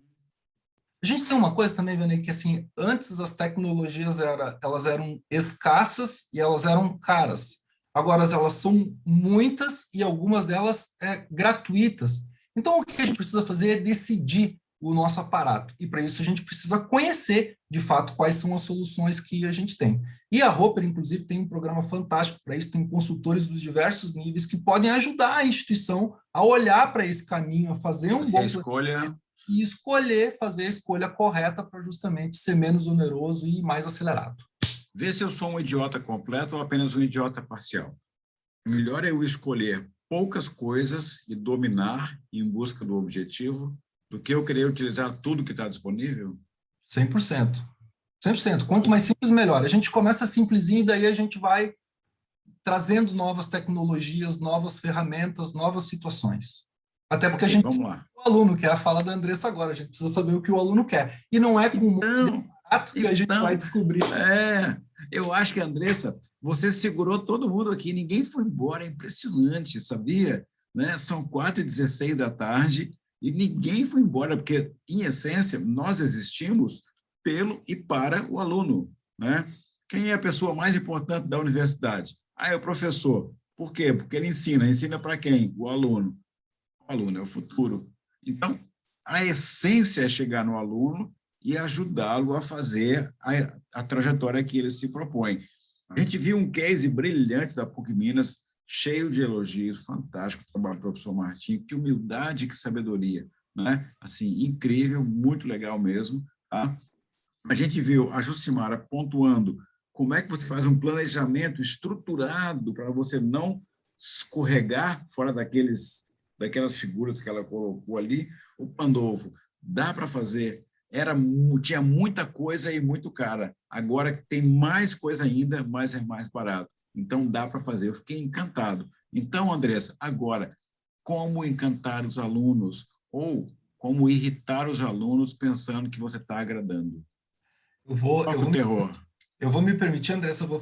A gente tem uma coisa também, Vianney, que assim, antes as tecnologias elas eram escassas e elas eram caras. Agora elas são muitas e algumas delas gratuitas. Então o que a gente precisa fazer é decidir o nosso aparato. E para isso a gente precisa conhecer, de fato, quais são as soluções que a gente tem. E a Roper, inclusive, tem um programa fantástico para isso, tem consultores dos diversos níveis que podem ajudar a instituição a olhar para esse caminho, a fazer um bom escolha e escolher, fazer a escolha correta para justamente ser menos oneroso e mais acelerado. Vê se eu sou um idiota completo ou apenas um idiota parcial. Melhor é eu escolher poucas coisas e dominar em busca do objetivo do que eu querer utilizar tudo que está disponível? 100%. 100%. Quanto mais simples, melhor. A gente começa simplesinho e daí a gente vai trazendo novas tecnologias, novas ferramentas, novas situações. Até porque a gente Vamos lá. O aluno quer a fala da Andressa agora, a gente precisa saber o que o aluno quer. E não é com um monte de barato que a gente vai descobrir. Eu acho que, Andressa, você segurou todo mundo aqui, ninguém foi embora, é impressionante, sabia? Né? São 4h16 da tarde e ninguém foi embora, porque, em essência, nós existimos pelo e para o aluno. Né? Quem é a pessoa mais importante da universidade? É o professor. Por quê? Porque ele ensina. Ensina para quem? O aluno. O aluno é o futuro. Então, a essência é chegar no aluno e ajudá-lo a fazer a trajetória que ele se propõe. A gente viu um case brilhante da PUC Minas, cheio de elogios, fantástico o trabalho do professor Martim, que humildade, que sabedoria, né? Assim, incrível, muito legal mesmo. Tá? A gente viu a Jucimara pontuando como é que você faz um planejamento estruturado para você não escorregar fora daquelas figuras que ela colocou ali. O Pandolfo, dá para fazer. Tinha muita coisa e muito cara. Agora tem mais coisa ainda, mas é mais barato. Então, dá para fazer. Eu fiquei encantado. Então, Andressa, agora, como encantar os alunos ou como irritar os alunos pensando que você está agradando? Eu vou me permitir, Andressa, vou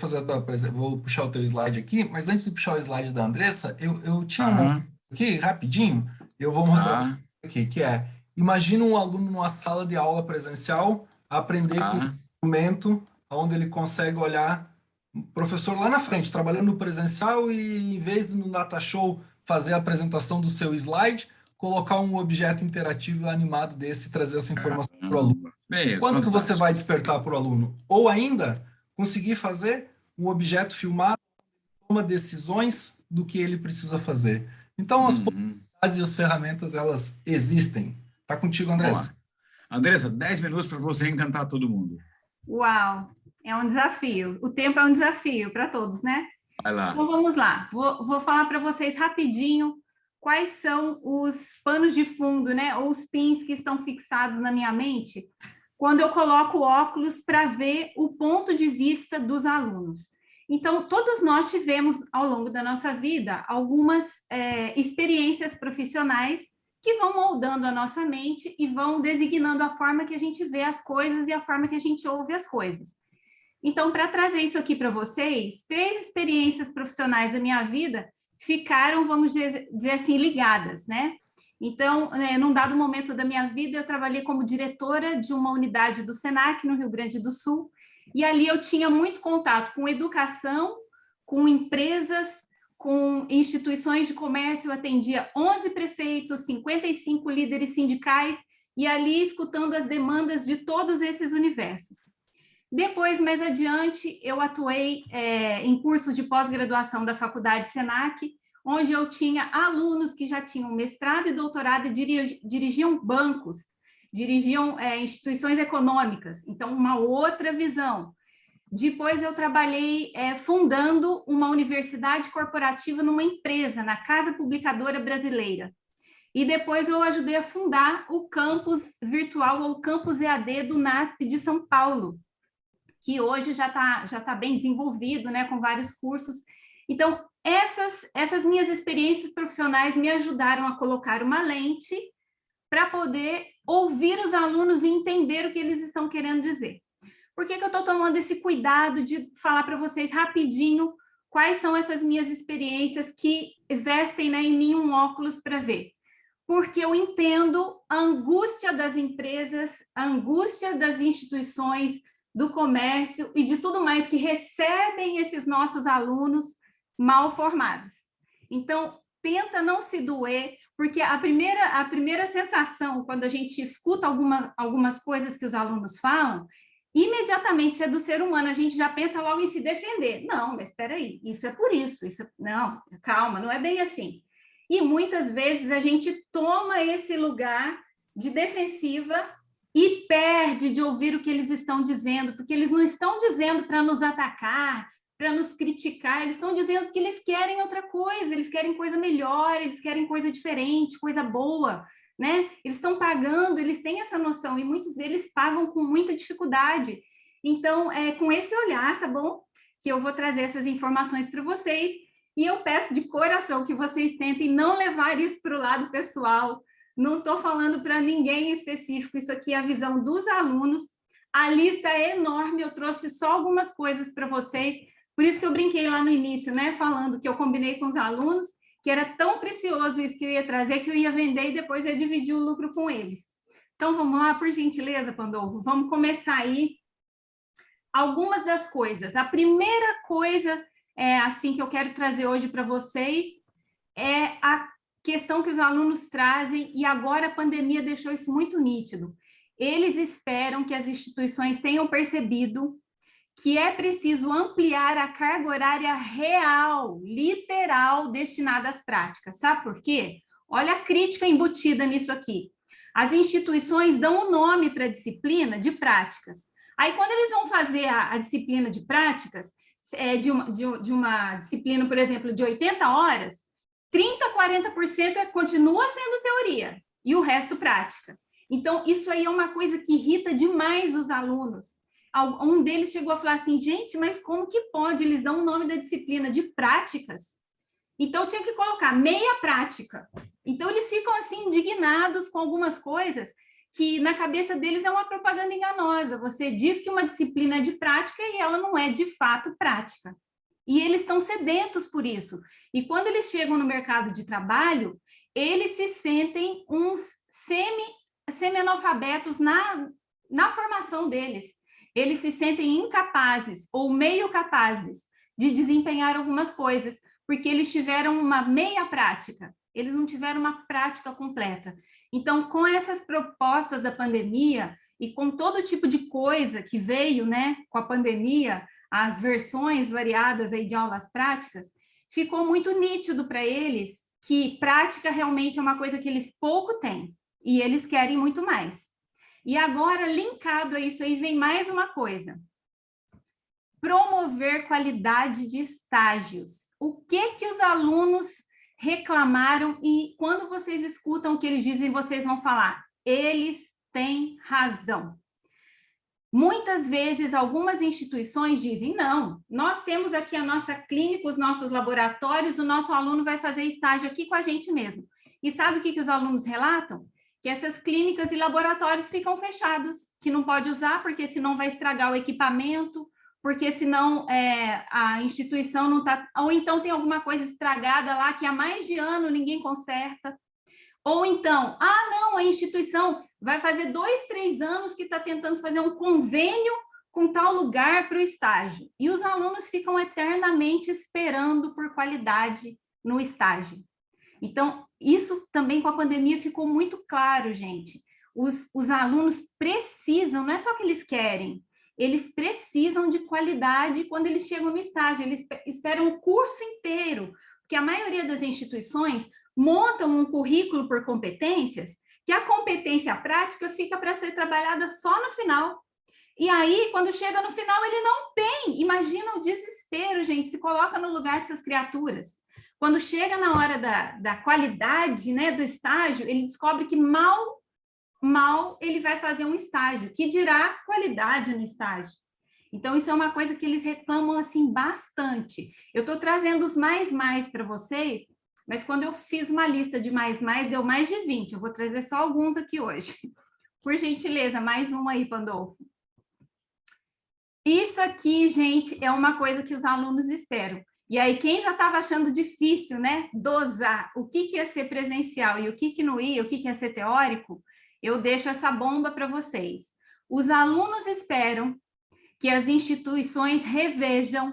puxar o teu slide aqui, mas antes de puxar o slide da Andressa, eu tinha aqui, rapidinho, eu vou mostrar aqui, que imagina um aluno numa sala de aula presencial, aprender com um instrumento onde ele consegue olhar o professor lá na frente, trabalhando no presencial e, em vez de no data show fazer a apresentação do seu slide, colocar um objeto interativo animado desse e trazer essa informação para o aluno. Quanto que você vai despertar para o aluno? Ou ainda, conseguir fazer um objeto filmado que toma decisões do que ele precisa fazer. Então, as possibilidades e as ferramentas, elas existem. Está contigo, Andressa. Andressa, 10 minutos para você encantar todo mundo. Uau, é um desafio. O tempo é um desafio para todos, né? Vai lá. Então, vamos lá. Vou falar para vocês rapidinho quais são os panos de fundo, né? Ou os pins que estão fixados na minha mente quando eu coloco óculos para ver o ponto de vista dos alunos. Então, todos nós tivemos, ao longo da nossa vida, algumas experiências profissionais que vão moldando a nossa mente e vão designando a forma que a gente vê as coisas e a forma que a gente ouve as coisas. Então, para trazer isso aqui para vocês, 3 experiências profissionais da minha vida ficaram, vamos dizer assim, ligadas, né? Então, num dado momento da minha vida, eu trabalhei como diretora de uma unidade do SENAC, no Rio Grande do Sul, e ali eu tinha muito contato com educação, com empresas, com instituições de comércio. Eu atendia 11 prefeitos, 55 líderes sindicais, e ali escutando as demandas de todos esses universos. Depois, mais adiante, eu atuei em cursos de pós-graduação da Faculdade SENAC, onde eu tinha alunos que já tinham mestrado e doutorado e dirigiam bancos, dirigiam instituições econômicas, então uma outra visão. Depois eu trabalhei fundando uma universidade corporativa numa empresa, na Casa Publicadora Brasileira. E depois eu ajudei a fundar o campus virtual ou campus EAD do NASP de São Paulo, que hoje já tá bem desenvolvido, né, com vários cursos. Então, essas minhas experiências profissionais me ajudaram a colocar uma lente para poder ouvir os alunos e entender o que eles estão querendo dizer. Por que eu estou tomando esse cuidado de falar para vocês rapidinho quais são essas minhas experiências que vestem, né, em mim um óculos para ver? Porque eu entendo a angústia das empresas, a angústia das instituições, do comércio e de tudo mais que recebem esses nossos alunos mal formados. Então, tenta não se doer, porque a primeira sensação, quando a gente escuta algumas coisas que os alunos falam, imediatamente, se é do ser humano, a gente já pensa logo em se defender. Não, mas espera aí, isso é por isso. Não, calma, não é bem assim. E muitas vezes a gente toma esse lugar de defensiva e perde de ouvir o que eles estão dizendo, porque eles não estão dizendo para nos atacar, para nos criticar, eles estão dizendo que eles querem outra coisa, eles querem coisa melhor, eles querem coisa diferente, coisa boa, né? Eles estão pagando, eles têm essa noção, e muitos deles pagam com muita dificuldade. Então, é com esse olhar, tá bom? Que eu vou trazer essas informações para vocês, e eu peço de coração que vocês tentem não levar isso para o lado pessoal. Não estou falando para ninguém específico, isso aqui é a visão dos alunos. A lista é enorme, eu trouxe só algumas coisas para vocês, por isso que eu brinquei lá no início, né, falando que eu combinei com os alunos, que era tão precioso isso que eu ia trazer, que eu ia vender e depois ia dividir o lucro com eles. Então, vamos lá, por gentileza, Pandolfo, vamos começar aí algumas das coisas. A primeira coisa assim que eu quero trazer hoje para vocês é a questão que os alunos trazem, e agora a pandemia deixou isso muito nítido. Eles esperam que as instituições tenham percebido que é preciso ampliar a carga horária real, literal, destinada às práticas. Sabe por quê? Olha a crítica embutida nisso aqui. As instituições dão o nome para a disciplina de práticas. Aí, quando eles vão fazer a disciplina de práticas, de uma disciplina, por exemplo, de 80 horas, 30%, 40% continua sendo teoria, e o resto prática. Então, isso aí é uma coisa que irrita demais os alunos. Um deles chegou a falar assim, gente, mas como que pode? Eles dão o nome da disciplina de práticas. Então, tinha que colocar meia prática. Então, eles ficam assim indignados com algumas coisas que na cabeça deles é uma propaganda enganosa. Você diz que uma disciplina é de prática e ela não é de fato prática. E eles estão sedentos por isso. E quando eles chegam no mercado de trabalho, eles se sentem uns semi-analfabetos na formação deles. Eles se sentem incapazes ou meio capazes de desempenhar algumas coisas, porque eles tiveram uma meia prática, eles não tiveram uma prática completa. Então, com essas propostas da pandemia e com todo tipo de coisa que veio, né, com a pandemia, as versões variadas aí de aulas práticas, ficou muito nítido para eles que prática realmente é uma coisa que eles pouco têm, e eles querem muito mais. E agora, linkado a isso aí, vem mais uma coisa. Promover qualidade de estágios. O que os alunos reclamaram, e quando vocês escutam o que eles dizem, vocês vão falar, eles têm razão. Muitas vezes, algumas instituições dizem, não, nós temos aqui a nossa clínica, os nossos laboratórios, o nosso aluno vai fazer estágio aqui com a gente mesmo. E sabe o que os alunos relatam? Que essas clínicas e laboratórios ficam fechados, que não pode usar, porque senão vai estragar o equipamento, porque senão a instituição não está... Ou então tem alguma coisa estragada lá que há mais de ano ninguém conserta. Ou então, não, a instituição vai fazer 2, 3 anos que está tentando fazer um convênio com tal lugar para o estágio. E os alunos ficam eternamente esperando por qualidade no estágio. Então, isso também com a pandemia ficou muito claro, gente. Os alunos precisam, não é só que eles querem, eles precisam de qualidade quando eles chegam no estágio, eles esperam o curso inteiro, porque a maioria das instituições montam um currículo por competências, que a competência prática fica para ser trabalhada só no final. E aí, quando chega no final, ele não tem. Imagina o desespero, gente, se coloca no lugar dessas criaturas. Quando chega na hora da qualidade, né, do estágio, ele descobre que mal ele vai fazer um estágio, que dirá qualidade no estágio. Então, isso é uma coisa que eles reclamam, assim, bastante. Eu estou trazendo os mais para vocês, mas quando eu fiz uma lista de mais, deu mais de 20. Eu vou trazer só alguns aqui hoje. Por gentileza, mais um aí, Pandolfo. Isso aqui, gente, é uma coisa que os alunos esperam. E aí, quem já estava achando difícil, né, dosar o que ia ser presencial e o que não ia, o que ia ser teórico, eu deixo essa bomba para vocês. Os alunos esperam que as instituições revejam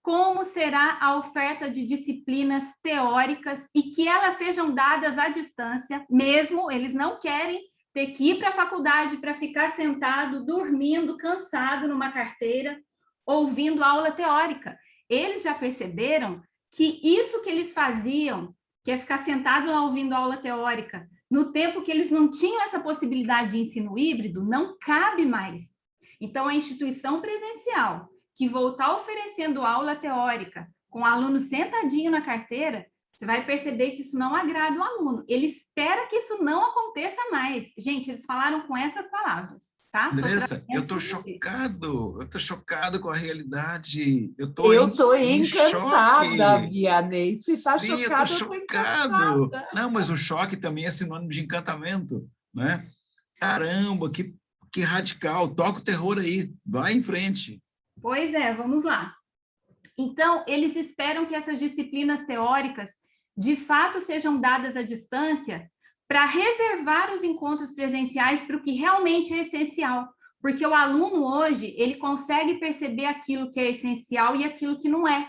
como será a oferta de disciplinas teóricas e que elas sejam dadas à distância, mesmo eles não querem ter que ir para a faculdade para ficar sentado, dormindo, cansado numa carteira, ouvindo aula teórica. Eles já perceberam que isso que eles faziam, que é ficar sentado lá ouvindo aula teórica, no tempo que eles não tinham essa possibilidade de ensino híbrido, não cabe mais. Então, a instituição presencial, que voltar oferecendo aula teórica, com o aluno sentadinho na carteira, você vai perceber que isso não agrada o aluno. Ele espera que isso não aconteça mais. Gente, eles falaram com essas palavras, tá? Andressa, eu estou chocado com a realidade. Eu estou encantada, choque. Vianney. Você está chocada, eu estou chocado. Não, mas o choque também é sinônimo de encantamento, né? Caramba, que radical. Toca o terror aí, vai em frente. Pois é, vamos lá. Então, eles esperam que essas disciplinas teóricas, de fato, sejam dadas à distância para reservar os encontros presenciais para o que realmente é essencial. Porque o aluno hoje, ele consegue perceber aquilo que é essencial e aquilo que não é.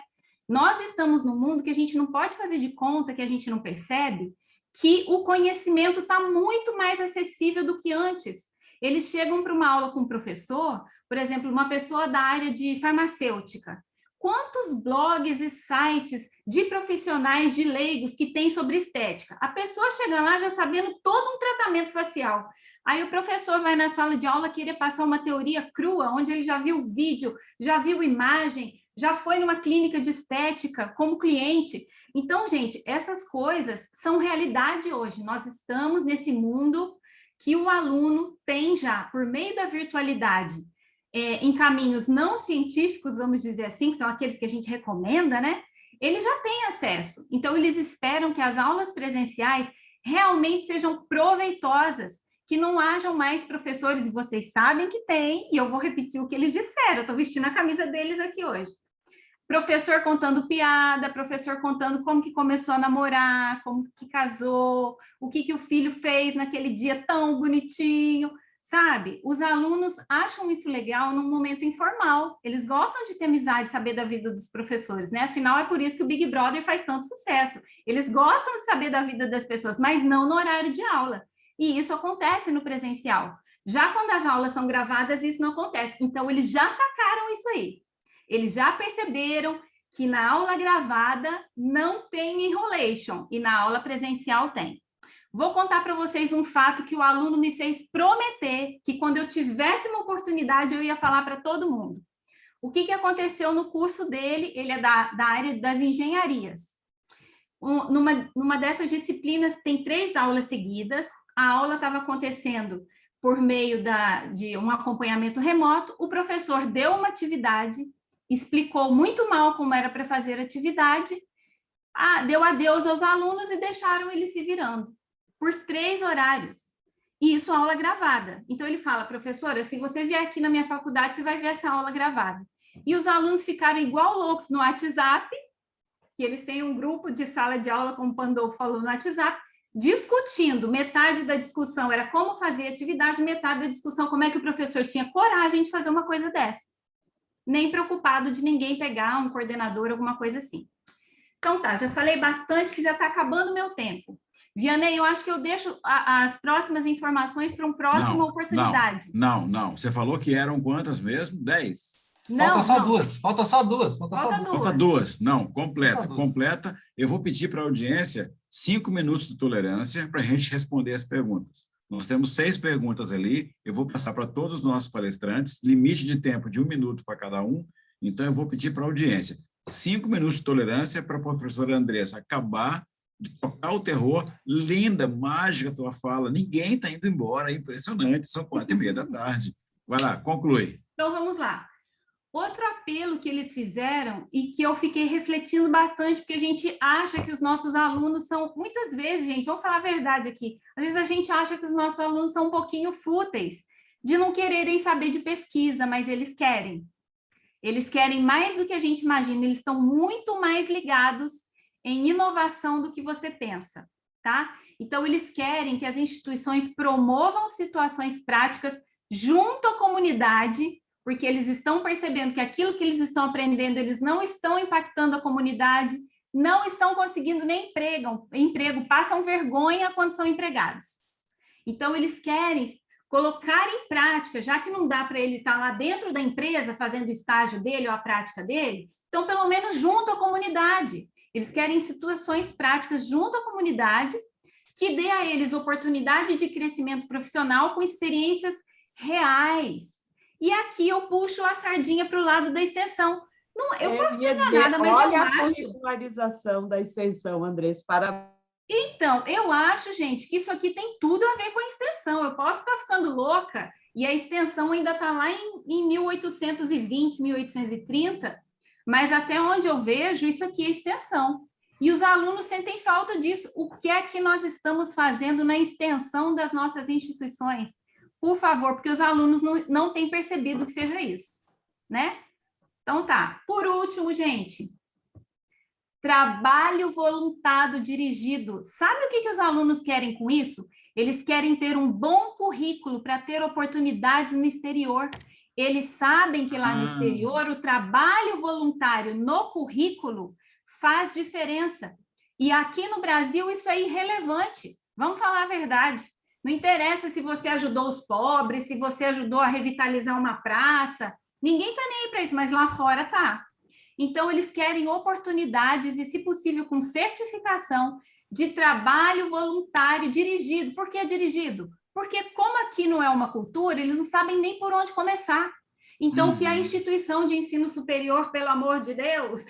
Nós estamos num mundo que a gente não pode fazer de conta, que a gente não percebe, que o conhecimento está muito mais acessível do que antes. Eles chegam para uma aula com um professor, por exemplo, uma pessoa da área de farmacêutica. Quantos blogs e sites de profissionais, de leigos que tem sobre estética? A pessoa chega lá já sabendo todo um tratamento facial. Aí o professor vai na sala de aula querer passar uma teoria crua, onde ele já viu vídeo, já viu imagem, já foi numa clínica de estética como cliente. Então, gente, essas coisas são realidade hoje. Nós estamos nesse mundo que o aluno tem já, por meio da virtualidade, em caminhos não científicos, vamos dizer assim, que são aqueles que a gente recomenda, né? Ele já tem acesso. Então, eles esperam que as aulas presenciais realmente sejam proveitosas, que não hajam mais professores, e vocês sabem que tem, e eu vou repetir o que eles disseram, eu estou vestindo a camisa deles aqui hoje. Professor contando piada, professor contando como que começou a namorar, como que casou, o que o filho fez naquele dia tão bonitinho, sabe? Os alunos acham isso legal num momento informal. Eles gostam de ter amizade, saber da vida dos professores, né? Afinal, é por isso que o Big Brother faz tanto sucesso. Eles gostam de saber da vida das pessoas, mas não no horário de aula. E isso acontece no presencial. Já quando as aulas são gravadas, isso não acontece. Então, eles já sacaram isso aí. Eles já perceberam que na aula gravada não tem enrolation e na aula presencial tem. Vou contar para vocês um fato que o aluno me fez prometer que quando eu tivesse uma oportunidade eu ia falar para todo mundo. O que aconteceu no curso dele? Ele é da área das engenharias. Numa dessas disciplinas tem 3 aulas seguidas, a aula estava acontecendo por meio de um acompanhamento remoto, o professor deu uma atividade, explicou muito mal como era para fazer a atividade, deu adeus aos alunos e deixaram eles se virando, por 3 horários. E isso aula gravada. Então, ele fala, professora, se você vier aqui na minha faculdade, você vai ver essa aula gravada. E os alunos ficaram igual loucos no WhatsApp, que eles têm um grupo de sala de aula, como o Pandolfo falou, no WhatsApp, discutindo. Metade da discussão era como fazer atividade, metade da discussão como é que o professor tinha coragem de fazer uma coisa dessa. Nem preocupado de ninguém pegar um coordenador, alguma coisa assim. Então tá, já falei bastante, que já está acabando o meu tempo. Vianney, eu acho que eu deixo as próximas informações para uma próxima oportunidade. Não. Você falou que eram quantas mesmo? 10? Falta só duas. Falta duas. Não, completa. Eu vou pedir para a audiência 5 minutos de tolerância para a gente responder as perguntas. Nós temos 6 perguntas ali, eu vou passar para todos os nossos palestrantes, limite de tempo de 1 minuto para cada um, então eu vou pedir para a audiência 5 minutos de tolerância para a professora Andressa acabar de tocar o terror. Linda, mágica a tua fala, ninguém está indo embora, é impressionante, são 4h30 da tarde. Vai lá, conclui. Então, vamos lá. outro apelo que eles fizeram e que eu fiquei refletindo bastante, porque a gente acha que os nossos alunos são, muitas vezes, gente, vamos falar a verdade aqui, às vezes a gente acha que os nossos alunos são um pouquinho fúteis, de não quererem saber de pesquisa, mas eles querem. Eles querem mais do que a gente imagina, eles estão muito mais ligados em inovação do que você pensa, tá? Então, eles querem que as instituições promovam situações práticas junto à comunidade, porque eles estão percebendo que aquilo que eles estão aprendendo, eles não estão impactando a comunidade, não estão conseguindo nem emprego, passam vergonha quando são empregados. Então, eles querem colocar em prática, já que não dá para ele estar lá dentro da empresa fazendo o estágio dele ou a prática dele, então, pelo menos junto à comunidade. Eles querem situações práticas junto à comunidade que dê a eles oportunidade de crescimento profissional com experiências reais. E aqui eu puxo a sardinha para o lado da extensão. Não, eu posso estar enganada, mas olha eu a acho... popularização da extensão, Andressa, parabéns. Então, eu acho, gente, que isso aqui tem tudo a ver com a extensão. Eu posso estar ficando louca e a extensão ainda está lá em 1820, 1830, mas até onde eu vejo, isso aqui é extensão. E os alunos sentem falta disso. O que é que nós estamos fazendo na extensão das nossas instituições? Por favor, porque os alunos não têm percebido que seja isso, né? Então tá. Por último, gente, trabalho voluntário dirigido. Sabe o que os alunos querem com isso? Eles querem ter um bom currículo para ter oportunidades no exterior. Eles sabem que lá no exterior o trabalho voluntário no currículo faz diferença. E aqui no Brasil isso é irrelevante. Vamos falar a verdade. Não interessa se você ajudou os pobres, se você ajudou a revitalizar uma praça. Ninguém está nem aí para isso, mas lá fora tá. Então, eles querem oportunidades e, se possível, com certificação de trabalho voluntário dirigido. Por que dirigido? Porque, como aqui não é uma cultura, eles não sabem nem por onde começar. Então, que a instituição de ensino superior, pelo amor de Deus,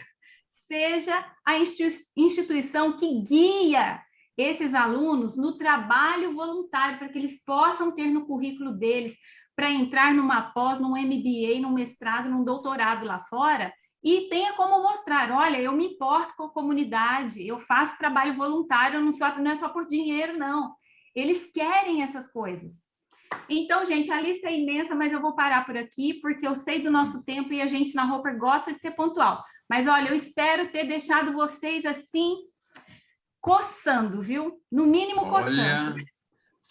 seja a instituição que guia esses alunos no trabalho voluntário, para que eles possam ter no currículo deles, para entrar numa pós, num MBA, num mestrado, num doutorado lá fora, e tenha como mostrar, olha, eu me importo com a comunidade, eu faço trabalho voluntário, não é só por dinheiro, não. Eles querem essas coisas. Então, gente, a lista é imensa, mas eu vou parar por aqui, porque eu sei do nosso tempo e a gente na Roper gosta de ser pontual. Mas, olha, eu espero ter deixado vocês assim, coçando, viu? No mínimo, coçando. Olha,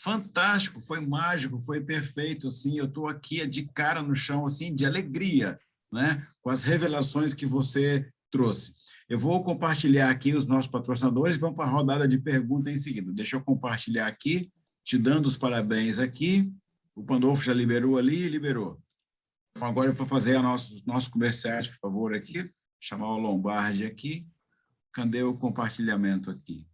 fantástico, foi mágico, foi perfeito, assim, eu estou aqui de cara no chão, assim, de alegria, né, com as revelações que você trouxe. Eu vou compartilhar aqui os nossos patrocinadores e vamos para a rodada de perguntas em seguida. Deixa eu compartilhar aqui, te dando os parabéns aqui. O Pandolfo já liberou ali, liberou. Então, agora eu vou fazer nossos comerciais, por favor, aqui. Chamar o Lombardi aqui. Cadê o compartilhamento aqui?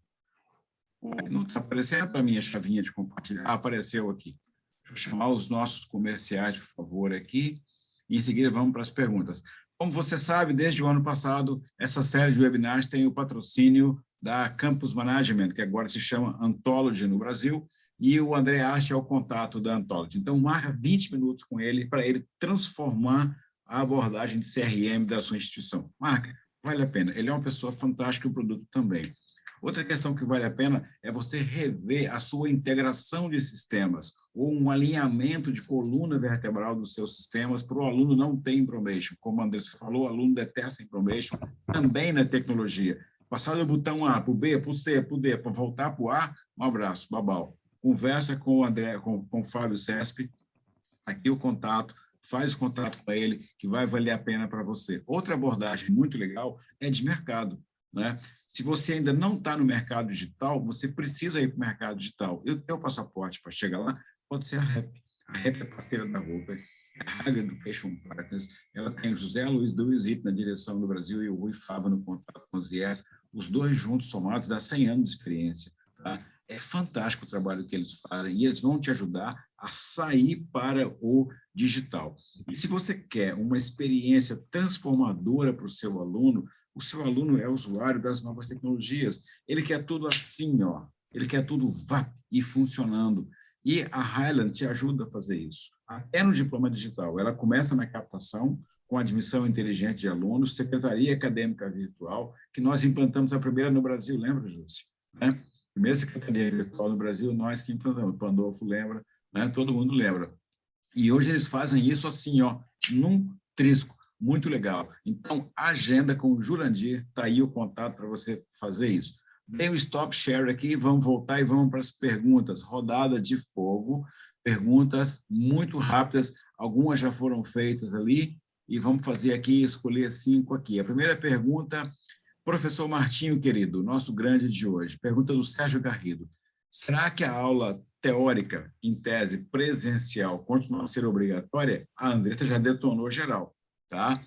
Não está aparecendo para mim a chavinha de compartilhar. Ah, apareceu aqui. Deixa eu chamar os nossos comerciais, por favor, aqui. E em seguida vamos para as perguntas. Como você sabe, desde o ano passado, essa série de webinars tem o patrocínio da Campus Management, que agora se chama Anthology no Brasil, e o André Asti é o contato da Anthology. Então, marca 20 minutos com ele para ele transformar a abordagem de CRM da sua instituição. Marca, vale a pena. Ele é uma pessoa fantástica e o produto também. Outra questão que vale a pena é você rever a sua integração de sistemas ou um alinhamento de coluna vertebral dos seus sistemas para o aluno não ter information. Como o André falou, o aluno detesta information também na tecnologia. Passar do botão A para o B, para o C, para o D, para voltar para o A, um abraço, babau. Conversa com o André, com o Fábio Cesp, aqui o contato, faz o contato com ele, que vai valer a pena para você. Outra abordagem muito legal é de mercado, né? Se você ainda não está no mercado digital, você precisa ir para o mercado digital. E o teu passaporte para chegar lá pode ser a REP. A REP é parceira da Roper, é a Hager Education Partners, ela tem o José Luiz Duizito na direção do Brasil e o Rui Fava no contato com os IES, os dois juntos somados dá 100 anos de experiência. Tá? É fantástico o trabalho que eles fazem e eles vão te ajudar a sair para o digital. E se você quer uma experiência transformadora para o seu aluno é usuário das novas tecnologias. Ele quer tudo assim, ó. Ele quer tudo VAP e funcionando. E a Highland te ajuda a fazer isso. Até no diploma digital. Ela começa na captação, com admissão inteligente de alunos, secretaria acadêmica virtual, que nós implantamos a primeira no Brasil, lembra, Jússi? Né? Primeira secretaria virtual no Brasil, nós que implantamos. Pandolfo lembra, né? Todo mundo lembra. E hoje eles fazem isso assim, ó, num trisco, muito legal. Então, agenda com o Jurandir, está aí o contato para você fazer isso. Dei o stop share aqui, vamos voltar e vamos para as perguntas. Rodada de fogo, perguntas muito rápidas, algumas já foram feitas ali, e vamos fazer aqui, escolher 5 aqui. A primeira pergunta, professor Martinho, querido, nosso grande de hoje, pergunta do Sérgio Garrido. Será que a aula teórica, em tese presencial, continua a ser obrigatória? A Andressa já detonou geral, tá?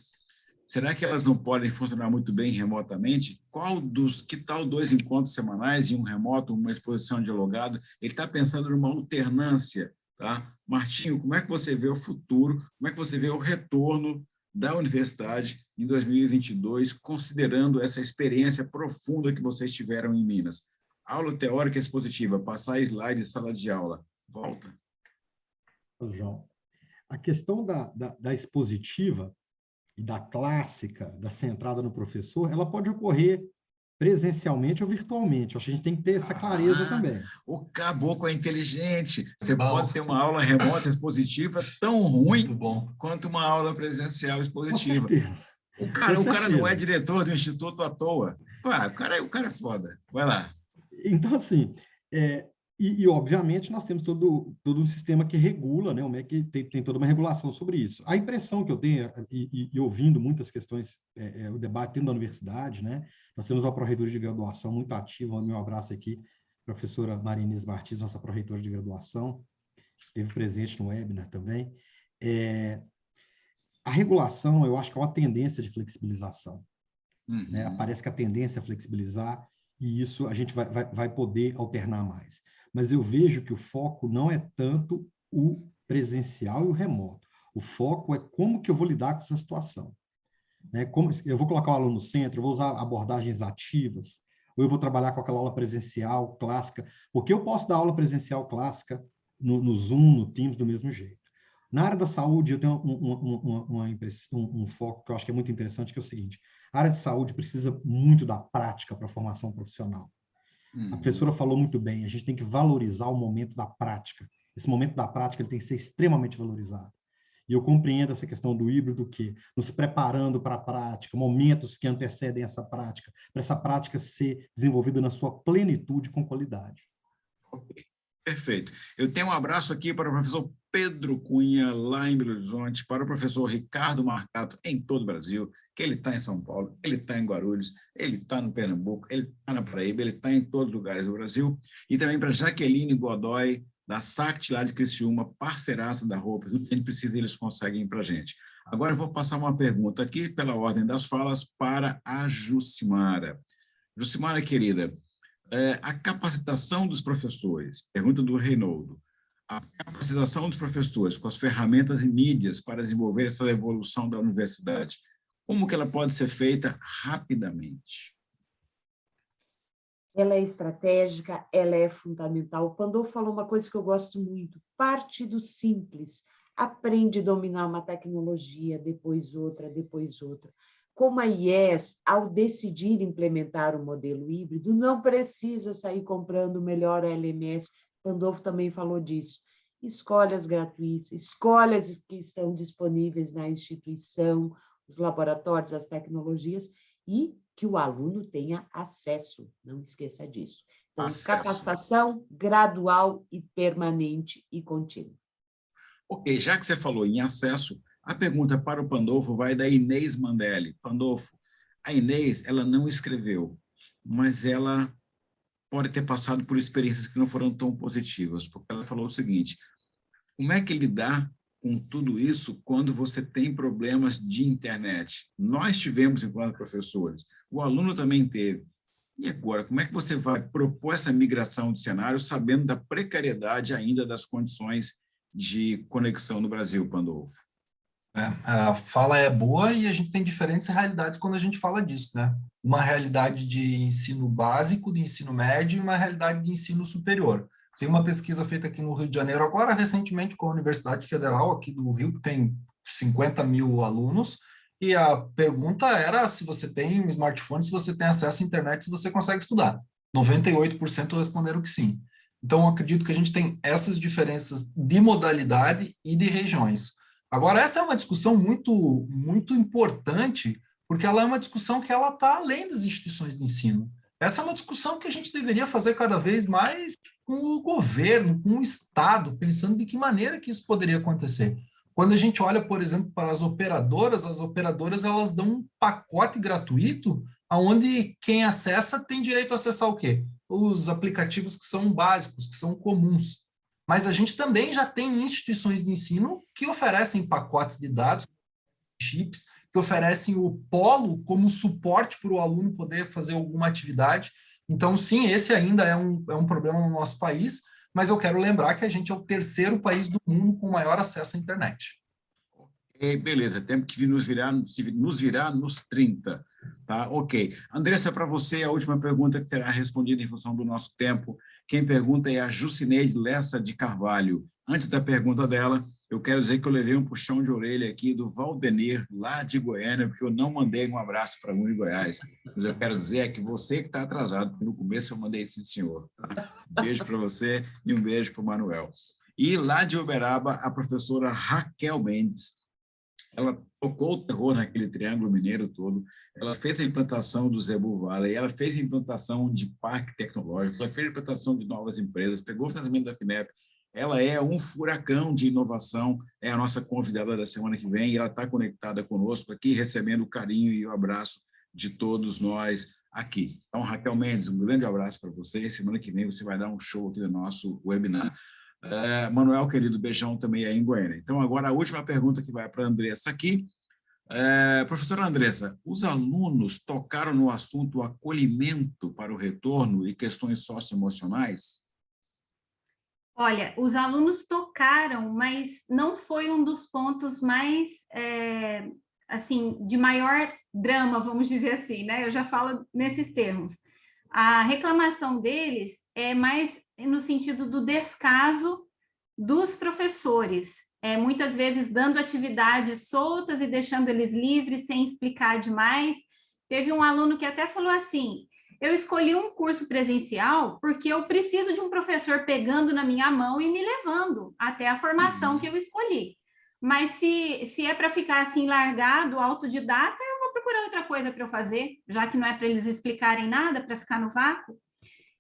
Será que elas não podem funcionar muito bem remotamente? Que tal 2 encontros semanais e um remoto, uma exposição dialogada? Ele está pensando numa alternância, tá? Martinho, como é que você vê o futuro? Como é que você vê o retorno da universidade em 2022, considerando essa experiência profunda que vocês tiveram em Minas? Aula teórica expositiva, passar slide, sala de aula. Volta. João, a questão da expositiva e da clássica, da centrada no professor, ela pode ocorrer presencialmente ou virtualmente. Acho que a gente tem que ter essa clareza também. O caboclo é inteligente. Você pode ter uma aula remota expositiva tão ruim quanto uma aula presencial expositiva. O cara não é diretor do instituto à toa. Pá, o cara é foda. Vai lá. Então, assim, obviamente, nós temos todo um sistema que regula, né? O MEC tem toda uma regulação sobre isso. A impressão que eu tenho, e ouvindo muitas questões, o debate dentro da universidade, né? Nós temos uma pró-reitora de graduação muito ativa, meu abraço aqui, professora Maria Inês Martins, nossa pró-reitora de graduação, esteve presente no webinar também. A regulação, eu acho que é uma tendência de flexibilização. Né? Parece que a tendência é flexibilizar, e isso a gente vai poder alternar mais. Mas eu vejo que o foco não é tanto o presencial e o remoto. O foco é como que eu vou lidar com essa situação. Né? Como eu vou colocar o aluno no centro, eu vou usar abordagens ativas, ou eu vou trabalhar com aquela aula presencial clássica, porque eu posso dar aula presencial clássica no Zoom, no Teams, do mesmo jeito. Na área da saúde, eu tenho um foco que eu acho que é muito interessante, que é o seguinte: a área de saúde precisa muito da prática para a formação profissional. A professora falou muito bem, a gente tem que valorizar o momento da prática. Esse momento da prática ele tem que ser extremamente valorizado. E eu compreendo essa questão do híbrido, que nos preparando para a prática, momentos que antecedem essa prática, para essa prática ser desenvolvida na sua plenitude com qualidade. Perfeito. Eu tenho um abraço aqui para o professor Pedro Cunha, lá em Belo Horizonte, para o professor Ricardo Marcato, em todo o Brasil, que ele está em São Paulo, ele está em Guarulhos, ele está no Pernambuco, ele está na Paraíba, ele está em todos os lugares do Brasil, e também para Jaqueline Godoy, da SACT, lá de Criciúma, parceiraça da Roupa, tudo que a gente precisa, eles conseguem para a gente. Agora eu vou passar uma pergunta aqui, pela ordem das falas, para a Jucimara. Jucimara, querida, a capacitação dos professores, pergunta do Reinaldo, a capacitação dos professores com as ferramentas e mídias para desenvolver essa evolução da universidade, como que ela pode ser feita rapidamente? Ela é estratégica, ela é fundamental. O Pandolfo falou uma coisa que eu gosto muito, parte do simples, aprende a dominar uma tecnologia, depois outra, depois outra. Como a IES, ao decidir implementar o modelo híbrido, não precisa sair comprando o melhor LMS, Pandolfo também falou disso. Escolhe as gratuitas, escolhe as que estão disponíveis na instituição, os laboratórios, as tecnologias, e que o aluno tenha acesso, não esqueça disso. Então, capacitação gradual e permanente e contínua. Ok, já que você falou em acesso, a pergunta para o Pandolfo vai da Inês Mandelli. Pandolfo, a Inês, ela não escreveu, mas ela pode ter passado por experiências que não foram tão positivas, porque ela falou o seguinte: como é que lidar com tudo isso quando você tem problemas de internet? Nós tivemos enquanto professores, o aluno também teve. E agora, como é que você vai propor essa migração de cenário sabendo da precariedade ainda das condições de conexão no Brasil, Pandolfo? A fala é boa e a gente tem diferentes realidades quando a gente fala disso, né? Uma realidade de ensino básico, de ensino médio, e uma realidade de ensino superior. Tem uma pesquisa feita aqui no Rio de Janeiro, agora recentemente com a Universidade Federal aqui do Rio, que tem 50 mil alunos, e a pergunta era se você tem um smartphone, se você tem acesso à internet, se você consegue estudar. 98% responderam que sim. Então, eu acredito que a gente tem essas diferenças de modalidade e de regiões. Agora, essa é uma discussão muito importante, porque ela é uma discussão que ela está além das instituições de ensino. Essa é uma discussão que a gente deveria fazer cada vez mais com o governo, com o Estado, pensando de que maneira que isso poderia acontecer. Quando a gente olha, por exemplo, para as operadoras elas dão um pacote gratuito, onde quem acessa tem direito a acessar o quê? Os aplicativos que são básicos, que são comuns. Mas a gente também já tem instituições de ensino que oferecem pacotes de dados, chips, que oferecem o polo como suporte para o aluno poder fazer alguma atividade. Então, sim, esse ainda é um problema no nosso país, mas eu quero lembrar que a gente é o terceiro país do mundo com maior acesso à internet. Beleza, temos que nos virar nos 30. Tá? Ok. Andressa, para você, a última pergunta que será respondida em função do nosso tempo. Quem pergunta é a Jucineide Lessa de Carvalho. Antes da pergunta dela, eu quero dizer que eu levei um puxão de orelha aqui do Valdenir, lá de Goiânia, porque eu não mandei um abraço para um de Goiás. Mas eu quero dizer é que você que está atrasado, porque no começo eu mandei sim, senhor. Tá? Um beijo para você e um beijo para o Manuel. E lá de Uberaba, a professora Raquel Mendes. Ela tocou o terror naquele triângulo mineiro todo, ela fez a implantação do Zebu Valley, ela fez a implantação de parque tecnológico, ela fez a implantação de novas empresas, pegou o financiamento da FINEP, ela é um furacão de inovação, é a nossa convidada da semana que vem, e ela está conectada conosco aqui, recebendo o carinho e o abraço de todos nós aqui. Então, Raquel Mendes, um grande abraço para você, semana que vem você vai dar um show aqui no nosso webinar. Manuel, querido, beijão também aí em Goiânia. Então, agora a última pergunta que vai para a Andressa aqui. Professora Andressa, os alunos tocaram no assunto acolhimento para o retorno e questões socioemocionais? Olha, os alunos tocaram, mas não foi um dos pontos mais, assim, de maior drama, vamos dizer assim, né? Eu já falo nesses termos. A reclamação deles é mais no sentido do descaso dos professores, muitas vezes dando atividades soltas e deixando eles livres, sem explicar demais. Teve um aluno que até falou assim, eu escolhi um curso presencial porque eu preciso de um professor pegando na minha mão e me levando até a formação que eu escolhi. Mas se é para ficar assim largado, autodidata, eu vou procurar outra coisa para eu fazer, já que não é para eles explicarem nada, para ficar no vácuo.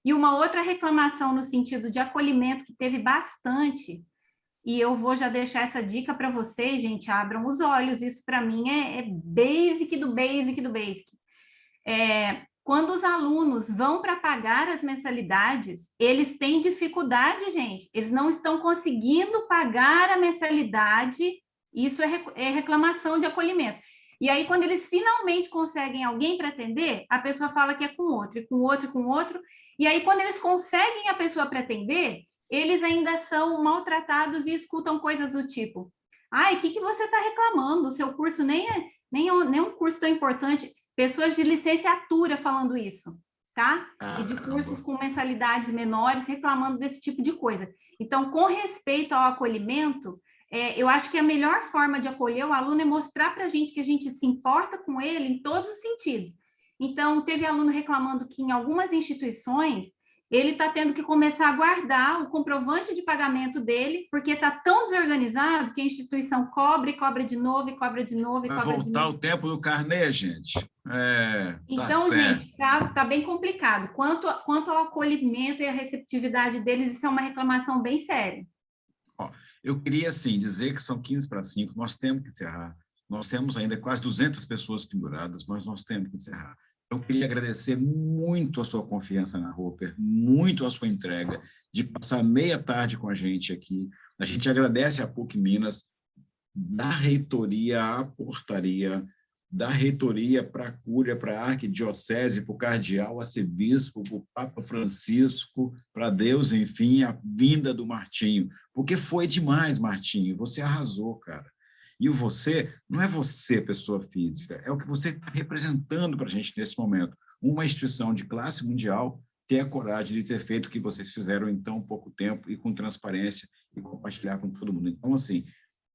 E uma outra reclamação no sentido de acolhimento que teve bastante, e eu vou já deixar essa dica para vocês, gente, abram os olhos, isso para mim é basic do basic do basic. Quando os alunos vão para pagar as mensalidades, eles têm dificuldade, gente, eles não estão conseguindo pagar a mensalidade, isso é reclamação de acolhimento. E aí, quando eles finalmente conseguem alguém para atender, a pessoa fala que é com outro, e com outro, e com outro, e aí, quando eles conseguem a pessoa para atender, eles ainda são maltratados e escutam coisas do tipo, ai, o que você está reclamando? O seu curso nem é um curso tão importante. Pessoas de licenciatura falando isso, tá? E de cursos com mensalidades menores reclamando desse tipo de coisa. Então, com respeito ao acolhimento, eu acho que a melhor forma de acolher o aluno é mostrar para a gente que a gente se importa com ele em todos os sentidos. Então, teve aluno reclamando que em algumas instituições ele está tendo que começar a guardar o comprovante de pagamento dele, porque está tão desorganizado que a instituição cobra e cobra de novo, e cobra de novo, e cobra de novo. Vai voltar o tempo do carnê, gente. Então, gente, tá bem complicado. Quanto ao acolhimento e a receptividade deles, isso é uma reclamação bem séria. Eu queria, assim, dizer que são 15:05, nós temos que encerrar. Nós temos ainda quase 200 pessoas penduradas, mas nós temos que encerrar. Eu queria agradecer muito a sua confiança na Roper, muito a sua entrega, de passar meia tarde com a gente aqui. A gente agradece a PUC Minas, da reitoria à portaria, da reitoria para a Cúria, para a Arquidiocese, para o Cardeal, Arcebispo, para o Papa Francisco, para Deus, enfim, a vinda do Martinho. Porque foi demais, Martinho, você arrasou, cara. E o você, não é você, pessoa física, é o que você está representando para a gente nesse momento. Uma instituição de classe mundial ter a coragem de ter feito o que vocês fizeram em tão pouco tempo e com transparência e compartilhar com todo mundo. Então, assim,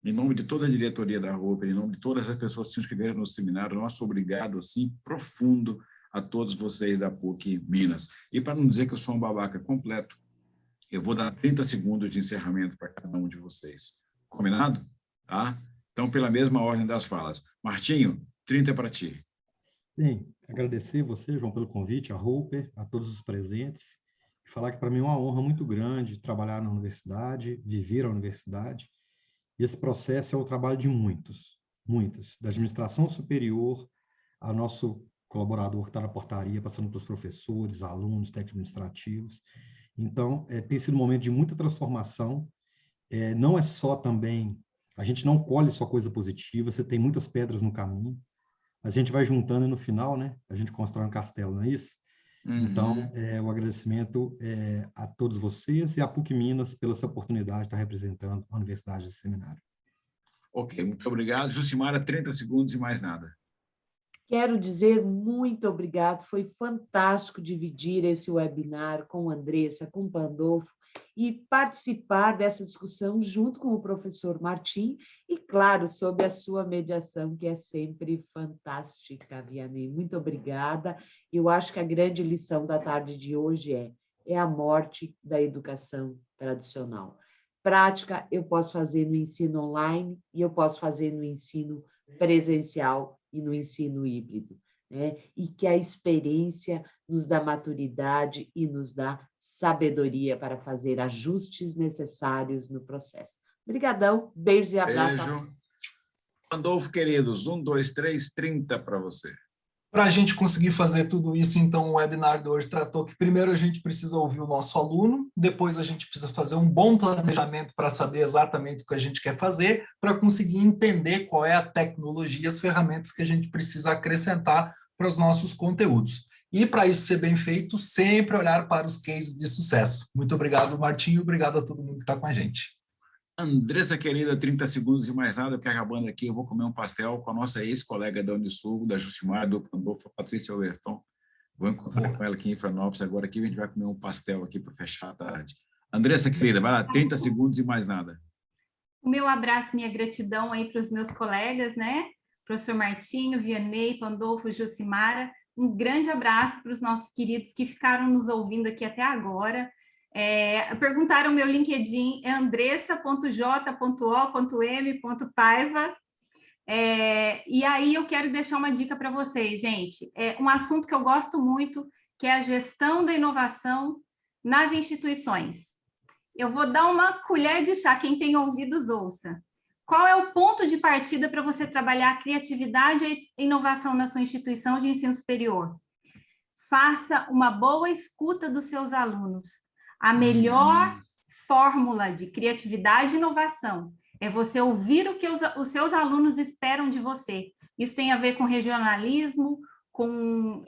em nome de toda a diretoria da Roper, em nome de todas as pessoas que se inscreveram no seminário, nosso obrigado, assim, profundo a todos vocês da PUC Minas. E para não dizer que eu sou um babaca completo, eu vou dar 30 segundos de encerramento para cada um de vocês. Combinado? Tá? Então, pela mesma ordem das falas. Martinho, 30 para ti. Bem, agradecer você, João, pelo convite, a Roper, a todos os presentes, e falar que para mim é uma honra muito grande trabalhar na universidade, viver a universidade, e esse processo é o trabalho de muitos, da administração superior ao nosso colaborador que está na portaria, passando para os professores, alunos, técnicos administrativos. Então, tem sido um momento de muita transformação. Não é só também, a gente não colhe só coisa positiva, você tem muitas pedras no caminho, a gente vai juntando e no final, né, a gente constrói um castelo, não é isso? Então, o agradecimento a todos vocês e à PUC Minas pela essa oportunidade de estar representando a Universidade desse seminário. Ok, muito obrigado. Jucimara, 30 segundos e mais nada. Quero dizer muito obrigado, foi fantástico dividir esse webinar com a Andressa, com o Pandolfo, e participar dessa discussão junto com o professor Martim, e, claro, sob a sua mediação, que é sempre fantástica, Vianney. Muito obrigada. Eu acho que a grande lição da tarde de hoje é a morte da educação tradicional. Prática eu posso fazer no ensino online e eu posso fazer no ensino presencial e no ensino híbrido, né? E que a experiência nos dá maturidade e nos dá sabedoria para fazer ajustes necessários no processo. Obrigadão, beijos e abraços. Beijo. Pandolfo, queridos, 1, 2, 3, 30 para você. Para a gente conseguir fazer tudo isso, então, o webinar de hoje tratou que primeiro a gente precisa ouvir o nosso aluno, depois a gente precisa fazer um bom planejamento para saber exatamente o que a gente quer fazer, para conseguir entender qual é a tecnologia, as ferramentas que a gente precisa acrescentar para os nossos conteúdos. E, para isso ser bem feito, sempre olhar para os cases de sucesso. Muito obrigado, Martinho, obrigado a todo mundo que está com a gente. Andressa, querida, 30 segundos e mais nada, porque acabando aqui, eu vou comer um pastel com a nossa ex-colega da Unisul, da Jucimara, do Pandolfo, Patrícia Overton. Vou encontrar com ela aqui em Florianópolis agora, aqui a gente vai comer um pastel aqui para fechar a tarde. Andressa, querida, vai lá, 30 segundos e mais nada. O meu abraço, minha gratidão aí para os meus colegas, né? Professor Martinho, Vianney, Pandolfo, Jucimara. Um grande abraço para os nossos queridos que ficaram nos ouvindo aqui até agora. Perguntaram meu LinkedIn, é andressa.j.o.m.paiva. E aí eu quero deixar uma dica para vocês, gente. Um assunto que eu gosto muito, que é a gestão da inovação nas instituições. Eu vou dar uma colher de chá, quem tem ouvidos ouça. Qual é o ponto de partida para você trabalhar a criatividade e inovação na sua instituição de ensino superior? Faça uma boa escuta dos seus alunos. A melhor fórmula de criatividade e inovação é você ouvir o que os seus alunos esperam de você. Isso tem a ver com regionalismo, com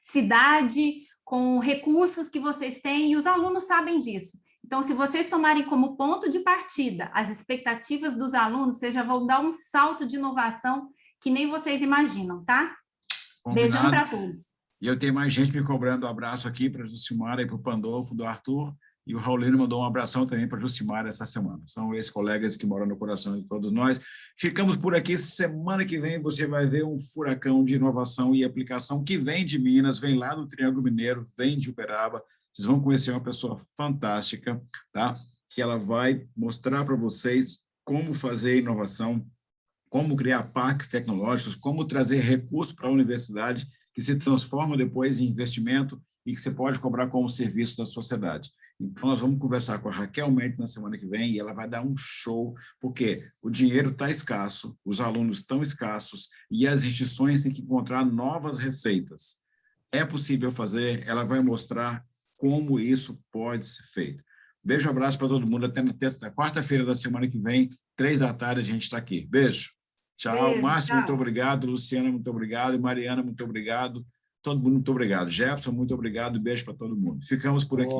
cidade, com recursos que vocês têm, e os alunos sabem disso. Então, se vocês tomarem como ponto de partida as expectativas dos alunos, vocês já vão dar um salto de inovação que nem vocês imaginam, tá? Combinado. Beijão para todos. E eu tenho mais gente me cobrando um abraço aqui para a Jucimara e para o Pandolfo, do Arthur, e o Raulino mandou um abração também para a Jucimara essa semana. São esses colegas que moram no coração de todos nós. Ficamos por aqui. Semana que vem você vai ver um furacão de inovação e aplicação que vem de Minas, vem lá do Triângulo Mineiro, vem de Uberaba. Vocês vão conhecer uma pessoa fantástica, tá? Que ela vai mostrar para vocês como fazer inovação, como criar parques tecnológicos, como trazer recursos para a universidade que se transforma depois em investimento e que você pode cobrar como serviço da sociedade. Então, nós vamos conversar com a Raquel Mendes na semana que vem e ela vai dar um show, porque o dinheiro está escasso, os alunos estão escassos e as instituições têm que encontrar novas receitas. É possível fazer, ela vai mostrar como isso pode ser feito. Beijo, abraço para todo mundo, até na quarta-feira da semana que vem, 15h a gente está aqui. Beijo. Tchau. Beijo, Márcio, tchau. muito obrigado. Luciana, muito obrigado. Mariana, muito obrigado. Todo mundo, muito obrigado. Jefferson, muito obrigado. Beijo para todo mundo. Ficamos por aqui.